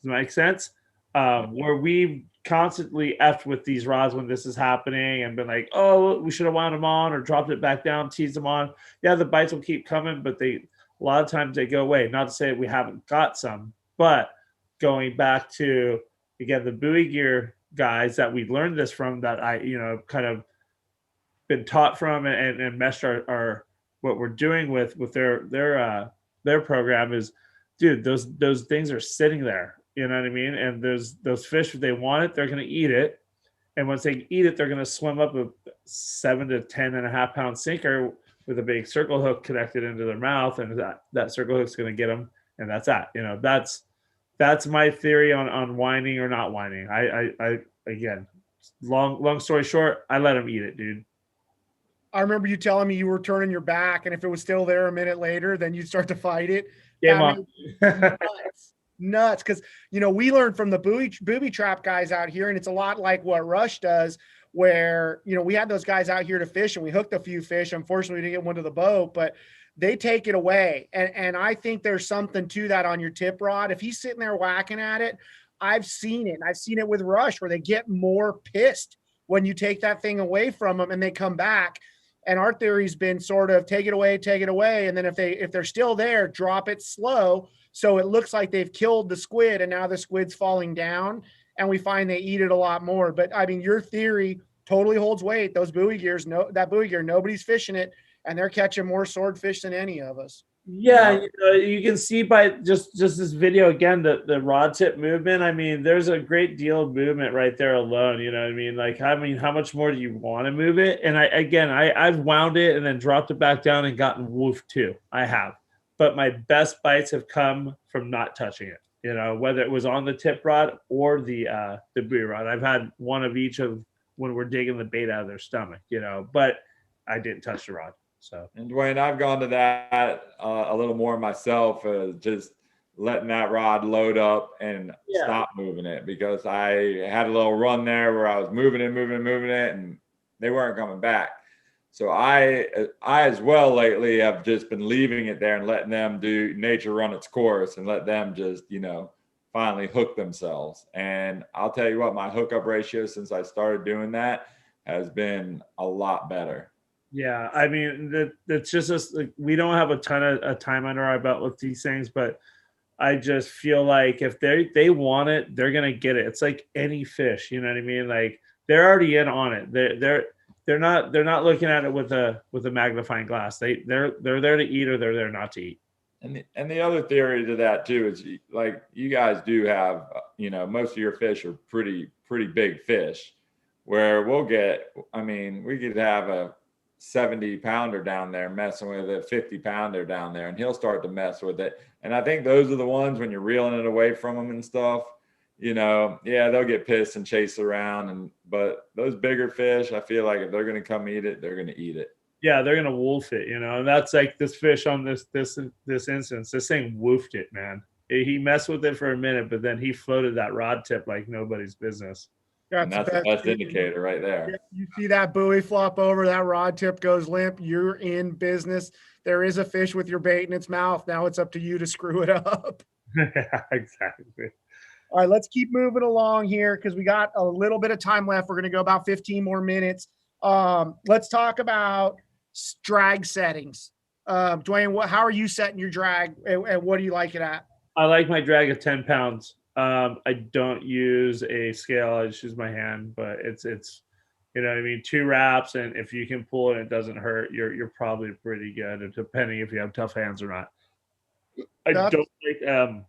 Does that make sense? Where we've constantly effed with these rods when this is happening and been like, oh, we should have wound them on or dropped it back down, teased them on. Yeah, the bites will keep coming, but a lot of times they go away. Not to say we haven't got some, but going back to, again, the buoy gear guys that we learned this from, that I, kind of been taught from and meshed our what we're doing with their program is, dude, those things are sitting there. You know what I mean? And those fish, if they want it, they're going to eat it. And once they eat it, they're going to swim up a 7 to 10.5 pound sinker with a big circle hook connected into their mouth. And that circle hook's going to get them. And that's that. That's my theory on whining or not whining. I again, long story short, I let them eat it, dude. I remember you telling me you were turning your back, and if it was still there a minute later, then you'd start to fight it. Game on. Nuts. Because, we learned from the booby trap guys out here, and it's a lot like what Rush does, where, we had those guys out here to fish, and we hooked a few fish. Unfortunately, we didn't get one to the boat, but they take it away. And I think there's something to that on your tip rod. If he's sitting there whacking at it, I've seen it. I've seen it with Rush where they get more pissed when you take that thing away from them and they come back. And our theory's been sort of take it away. And then if they're still there, drop it slow. So it looks like they've killed the squid and now the squid's falling down and we find they eat it a lot more. But I mean, your theory totally holds weight. Those buoy gears, that buoy gear, nobody's fishing it and they're catching more swordfish than any of us. Yeah, you can see by just this video again, the rod tip movement. I mean, there's a great deal of movement right there alone. You know what I mean? Like, how much more do you want to move it? And I've wound it and then dropped it back down and gotten woofed too. I have, but my best bites have come from not touching it. Whether it was on the tip rod or the buoy rod. I've had one of each of when we're digging the bait out of their stomach. But I didn't touch the rod. So, and Dwayne, I've gone to that a little more myself, just letting that rod load up and stop moving it, because I had a little run there where I was moving it, and they weren't coming back. So I as well lately have just been leaving it there and letting them do nature run its course and let them just, finally hook themselves. And I'll tell you what, my hookup ratio since I started doing that has been a lot better. Yeah, I mean, that's just like, we don't have a ton of time under our belt with these things, but I just feel like if they want it, they're gonna get it. It's like any fish, you know what I mean? Like they're already in on it. They're not looking at it with a magnifying glass. They're there to eat or they're there not to eat. And the other theory to that too is like you guys do have, most of your fish are pretty big fish, where we could have a 70 pounder down there messing with a 50 pounder down there, and he'll start to mess with it. And I think those are the ones when you're reeling it away from them and stuff, they'll get pissed and chase around. But those bigger fish, I feel like if they're going to come eat it, they're going to eat it. Yeah, they're gonna wolf it, and that's like this fish on this instance. This thing woofed it, man. He messed with it for a minute, but then he floated that rod tip like nobody's business. And that's the best indicator right there. Yeah, you see that buoy flop over, that rod tip goes limp, you're in business. There is a fish with your bait in its mouth. Now it's up to you to screw it up. Yeah, exactly. All right, let's keep moving along here because we got a little bit of time left. We're going to go about 15 more minutes. Let's talk about drag settings. Dwayne, how are you setting your drag and what do you like it at? I like my drag at 10 pounds. I don't use a scale. I just use my hand, but it's you know what I mean, 2 wraps, and if you can pull it and it doesn't hurt, you're probably pretty good, depending if you have tough hands or not. I don't like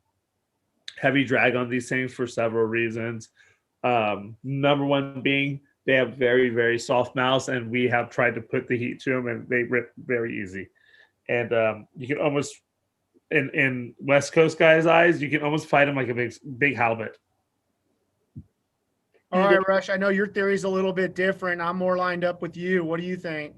heavy drag on these things for several reasons. Number one being they have very, very soft mouths, and we have tried to put the heat to them, and they rip very easy. And you can almost, in West Coast guys' eyes, you can almost fight them like a big halibut. All right, Rush, I know your theory is a little bit different. I'm more lined up with you. What do you think?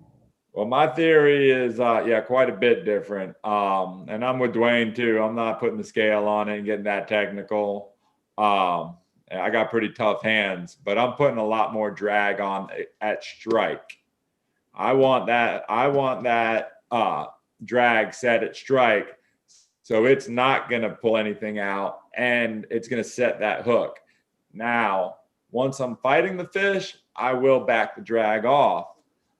Well, my theory is, quite a bit different. And I'm with Dwayne too. I'm not putting the scale on it and getting that technical. I got pretty tough hands, but I'm putting a lot more drag on at strike. I want that drag set at strike, so it's not going to pull anything out, and it's going to set that hook. Now, once I'm fighting the fish, I will back the drag off.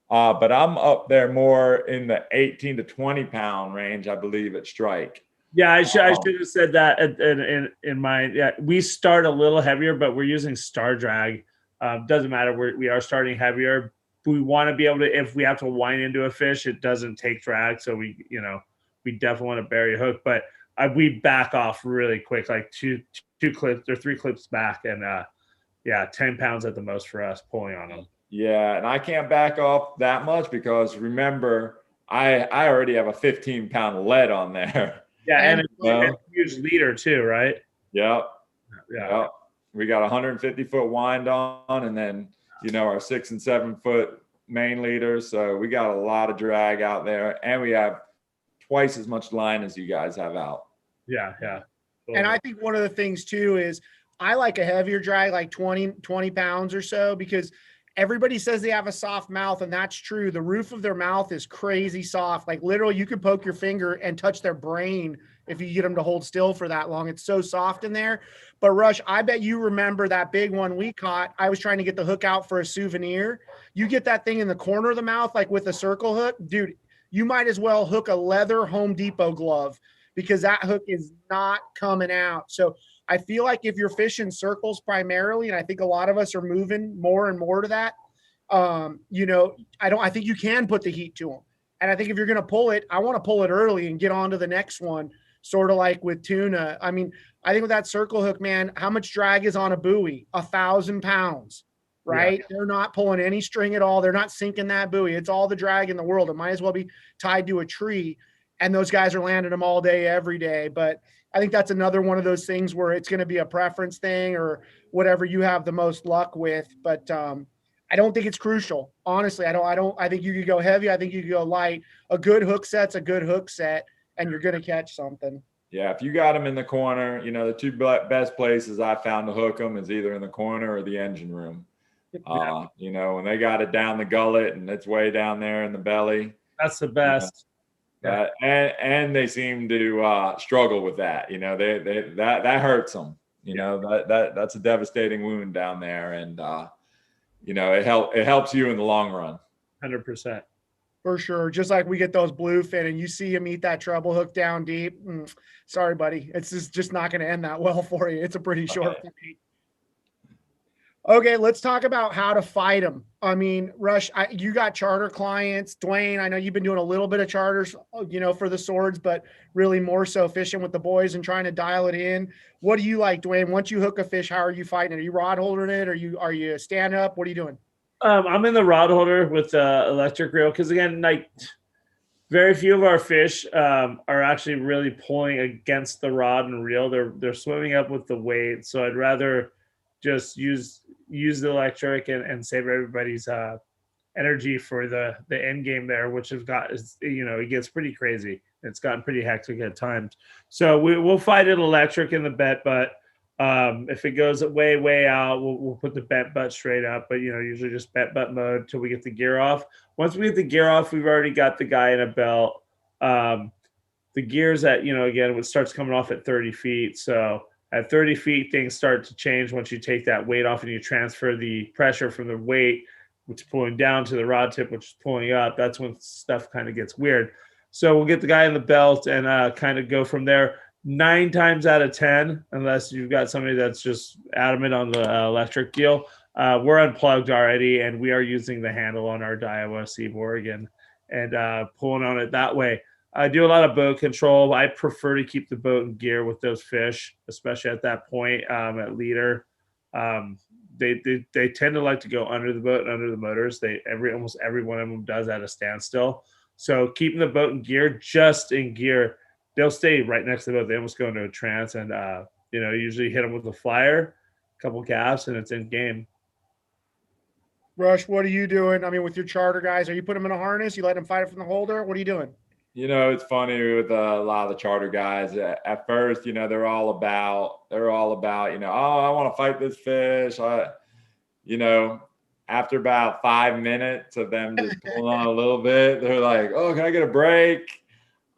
But I'm up there more in the 18 to 20 pound range, I believe, at strike. Yeah, I should have said that in my. Yeah, we start a little heavier, but we're using star drag. Doesn't matter. We are starting heavier. We want to be able to, if we have to wind into a fish, it doesn't take drag. So we definitely want to bury a hook, but we back off really quick, like two clips or 3 clips back, and 10 pounds at the most for us pulling on them. Yeah, and I can't back off that much because remember, I already have a 15-pound lead on there. Yeah, and it's a huge leader too, right? Yep. Yeah. We got 150-foot wind on, and then our 6 and 7 foot main leaders. So we got a lot of drag out there, and we have twice as much line as you guys have out. Yeah. And I think one of the things too is I like a heavier drag, like 20 pounds or so, because everybody says they have a soft mouth, and that's true. The roof of their mouth is crazy soft. Like literally you could poke your finger and touch their brain if you get them to hold still for that long. It's so soft in there. But Rush, I bet you remember that big one we caught. I was trying to get the hook out for a souvenir. You get that thing in the corner of the mouth, like with a circle hook, dude, you might as well hook a leather Home Depot glove because that hook is not coming out. So I feel like if you're fishing circles primarily, and I think a lot of us are moving more and more to that, I think you can put the heat to them. And I think if you're going to pull it, I want to pull it early and get on to the next one, sort of like with tuna. I mean, I think with that circle hook, man, how much drag is on a buoy? 1,000 pounds, right? Yeah. They're not pulling any string at all. They're not sinking that buoy. It's all the drag in the world. It might as well be tied to a tree. And those guys are landing them all day, every day. But I think that's another one of those things where it's going to be a preference thing or whatever you have the most luck with. But I don't think it's crucial. Honestly, I think you could go heavy. I think you could go light. A good hook set's a good hook set, and you're going to catch something. Yeah, if you got them in the corner, the 2 best places I found to hook them is either in the corner or the engine room. When they got it down the gullet and it's way down there in the belly. That's the best. And they seem to struggle with that. That hurts them. That's a devastating wound down there, and it helps you in the long run. 100%. For sure. Just like we get those bluefin and you see him eat that treble hook down deep. Sorry, buddy. It's just not going to end that well for you. It's a pretty short fight. Okay, let's talk about how to fight them. I mean, Rush, you got charter clients. Dwayne, I know you've been doing a little bit of charters, for the swords, but really more so fishing with the boys and trying to dial it in. What do you like, Dwayne? Once you hook a fish, how are you fighting it? Are you rod holding it? Are you stand up? What are you doing? I'm in the rod holder with electric reel because again, like very few of our fish are actually really pulling against the rod and reel. They're swimming up with the weight. So I'd rather just use the electric and save everybody's energy for the end game there, which has got it gets pretty crazy. It's gotten pretty hectic at times. So we'll fight it electric in the bet, but if it goes way out, we'll put the bent butt straight up. But usually just bent butt mode till we get the gear off. Once we get the gear off, we've already got the guy in a belt. The gears at again, it starts coming off at 30 feet. So at 30 feet, things start to change once you take that weight off and you transfer the pressure from the weight, which is pulling down, to the rod tip, which is pulling up. That's when stuff kind of gets weird. So we'll get the guy in the belt and kind of go from there. 9 times out of 10, unless you've got somebody that's just adamant on the electric deal, we're unplugged already, and we are using the handle on our Daiwa Seaborg and pulling on it that way. I do a lot of boat control. I prefer to keep the boat in gear with those fish, especially at that point at leader. They tend to like to go under the boat and under the motors. Almost every one of them does at a standstill. So keeping the boat in gear, just in gear, they'll stay right next to the boat. They almost go into a trance and, usually hit them with a flyer, a couple gaps, and it's in game. Rush, what are you doing? I mean, with your charter guys, are you putting them in a harness? You let them fight it from the holder? What are you doing? It's funny with a lot of the charter guys. At first, they're all about, oh, I want to fight this fish. After about 5 minutes of them just pulling on a little bit, they're like, oh, can I get a break?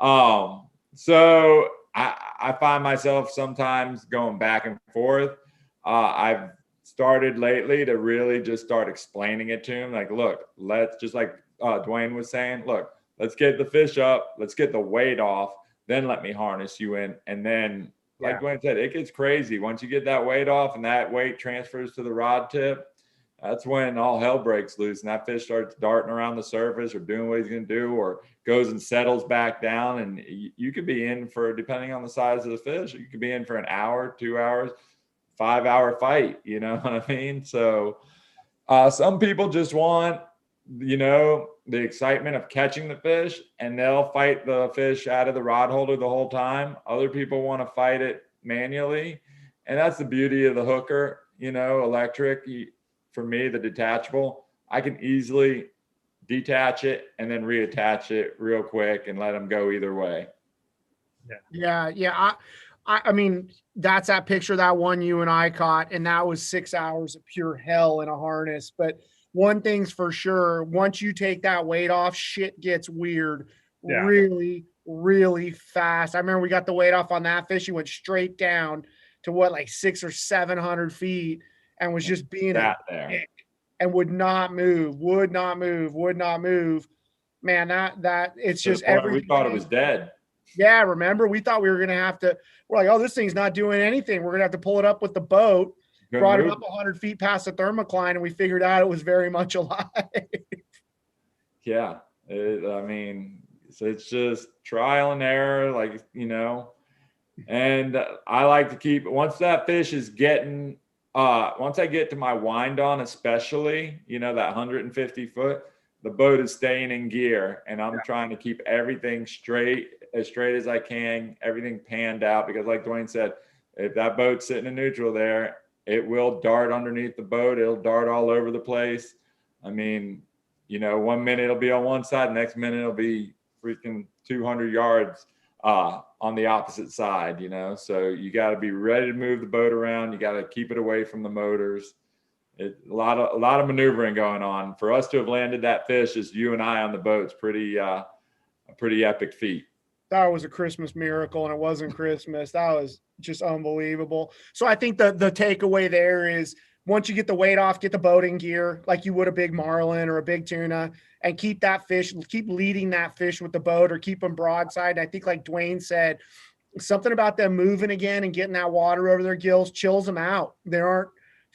So I find myself sometimes going back and forth. I've started lately to really just start explaining it to him. Like, look, let's just like Dwayne was saying, look, let's get the fish up, let's get the weight off, then let me harness you in. And then, like Dwayne said, it gets crazy. Once you get that weight off and that weight transfers to the rod tip, that's when all hell breaks loose and that fish starts darting around the surface or doing what he's going to do, or goes and settles back down. And you could be in for, depending on the size of the fish, you could be in for an hour, 2 hours, 5-hour fight. You know what I mean? So some people just want, the excitement of catching the fish, and they'll fight the fish out of the rod holder the whole time. Other people want to fight it manually. And that's the beauty of the hooker, electric. For me, the detachable, I can easily detach it and then reattach it real quick and let them go either way. Yeah. I mean, that's that picture, that one you and I caught, and that was 6 hours of pure hell in a harness. But one thing's for sure, once you take that weight off, shit gets weird really, really fast. I remember we got the weight off on that fish. He went straight down to like 600 or 700 feet and was just being a dick and would not move. Man, that it's just we thought it was dead. Yeah, remember? We thought we were going to have to, we're like, oh, this thing's not doing anything. We're going to have to pull it up with the boat. Brought it up 100 feet past the thermocline, and we figured out it was very much alive. Yeah. So it's just trial and error, and I like to keep, once that fish is getting, once I get to my wind on, especially, that 150 foot, the boat is staying in gear, and I'm trying to keep everything as straight as I can, everything panned out, because like Dwayne said, if that boat's sitting in neutral there, it will dart underneath the boat. It'll dart all over the place. I mean, 1 minute it'll be on one side, next minute it'll be freaking 200 yards on the opposite side, So you got to be ready to move the boat around. You got to keep it away from the motors. A lot of maneuvering going on. For us to have landed that fish as you and I on the boat's a pretty epic feat. That was a Christmas miracle, and it wasn't Christmas. That was just unbelievable. So I think the takeaway there is, once you get the weight off, get the boat in gear like you would a big marlin or a big tuna, and keep leading that fish with the boat, or keep them broadside. And I think, like Dwayne said, something about them moving again and getting that water over their gills chills them out. They aren't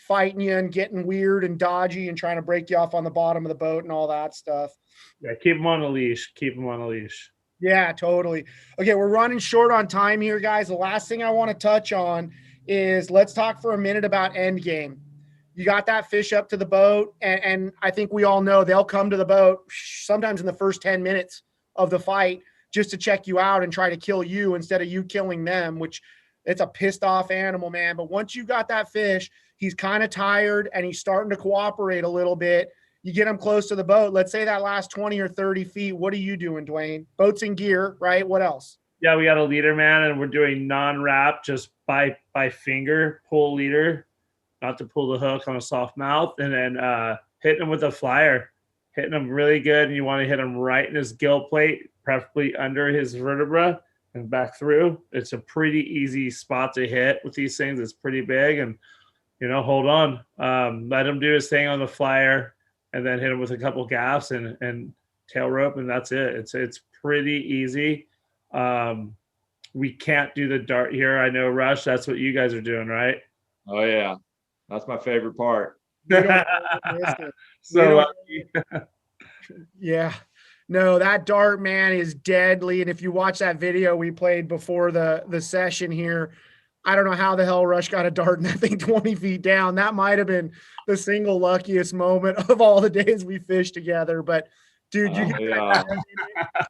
fighting you and getting weird and dodgy and trying to break you off on the bottom of the boat and all that stuff. Yeah, keep them on a leash. Keep them on a leash. Yeah, totally. Okay, we're running short on time here, guys. The last thing I want to touch on is let's talk for a minute about end game. You got that fish up to the boat, and I think we all know they'll come to the boat sometimes in the first 10 minutes of the fight just to check you out and try to kill you instead of you killing them, which it's a pissed off animal, man. But once you got that fish, he's kind of tired and he's starting to cooperate a little bit. You get him close to the boat. Let's say that last 20 or 30 feet. What are you doing, Dwayne? Boats and gear, right? What else? Yeah, we got a leader, man, and we're doing non-wrap, just by finger, pull leader, not to pull the hook on a soft mouth, and then hitting him with a flyer, hitting him really good. And you want to hit him right in his gill plate, preferably under his vertebra and back through. It's a pretty easy spot to hit with these things. It's pretty big, and hold on, let him do his thing on the flyer, and then hit him with a couple gaffs and tail rope, and that's it. It's pretty easy. We can't do the dart here. I know, Rush, that's what you guys are doing, right? Oh yeah, that's my favorite part. So yeah. No, that dart, man, is deadly. And if you watch that video we played before the session here, I don't know how the hell Rush got a dart in that thing 20 feet down. That might have been the single luckiest moment of all the days we fished together. But, dude, you I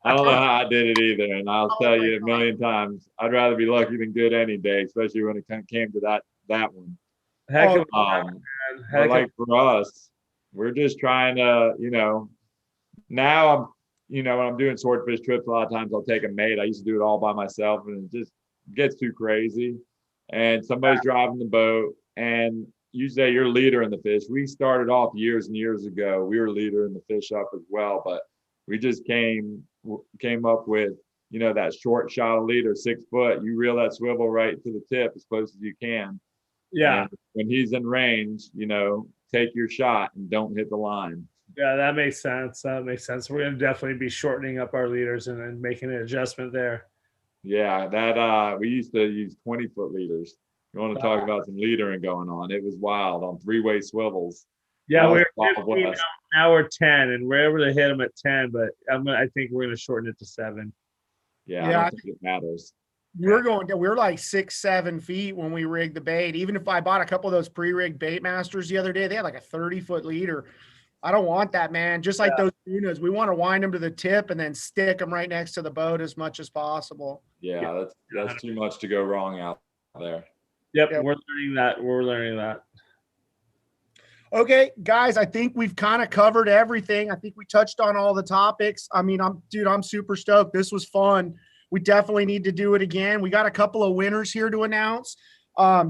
don't know how I did it either. And I'll tell you a million times, I'd rather be lucky than good any day, especially when it came to that one. Heck of but like for us, we're just trying to, now I'm, when I'm doing swordfish trips, a lot of times I'll take a mate. I used to do it all by myself, and it just gets too crazy. And somebody's driving the boat, and you say you're leader in the fish. We started off years and years ago. We were leader in the fish up as well, but we just came up with, that short shot of leader, 6 foot. You reel that swivel right to the tip as close as you can. Yeah. And when he's in range, take your shot and don't hit the line. Yeah, that makes sense. We're going to definitely be shortening up our leaders and then making an adjustment there. Yeah, that we used to use 20-foot leaders. You want to talk about some leadering going on? It was wild on 3-way swivels. Yeah, we're 15, now we're 10, and we're able to hit them at 10, but I think we're going to shorten it to 7. Yeah, I don't think it matters. We're like 6-7 feet when we rigged the bait. Even if I bought a couple of those pre-rigged bait masters the other day, they had like a 30-foot leader. I don't want that, man. Just like those tunas, we want to wind them to the tip and then stick them right next to the boat as much as possible. Yeah, that's too much to go wrong out there. Yep. We're learning that. Okay, guys, I think we've kind of covered everything. I think we touched on all the topics. I mean, I'm super stoked. This was fun. We definitely need to do it again. We got a couple of winners here to announce.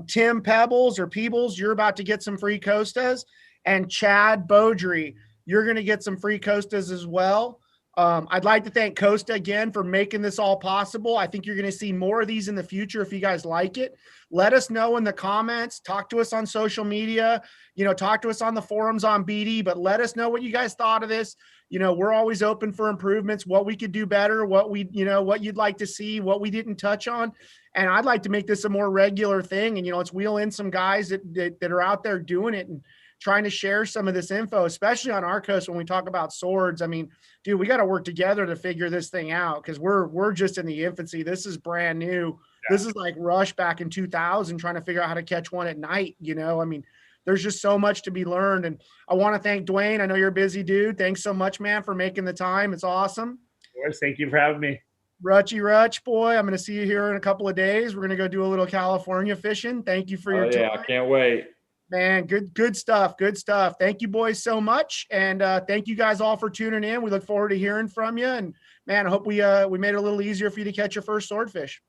Tim Pebbles or Peebles, you're about to get some free Costas. And Chad Beaudry, you're going to get some free Costas as well. I'd like to thank Costa again for making this all possible. I think you're going to see more of these in the future if you guys like it. Let us know in the comments. Talk to us on social media. Talk to us on the forums on BD, but let us know what you guys thought of this. We're always open for improvements, what we could do better, what you'd like to see, what we didn't touch on. And I'd like to make this a more regular thing. And, let's wheel in some guys that are out there doing it and trying to share some of this info, especially on our coast when we talk about swords. I mean, dude, we got to work together to figure this thing out because we're just in the infancy. This is brand new. Yeah. This is like Rush back in 2000 trying to figure out how to catch one at night. I mean, there's just so much to be learned. And I want to thank Dwayne. I know you're a busy dude. Thanks so much, man, for making the time. It's awesome. Of course. Thank you for having me. Rutch, boy, I'm going to see you here in a couple of days. We're going to go do a little California fishing. Thank you for your time. I can't wait. Man, good stuff. Good stuff. Thank you, boys, so much. And thank you guys all for tuning in. We look forward to hearing from you. And, man, I hope we made it a little easier for you to catch your first swordfish.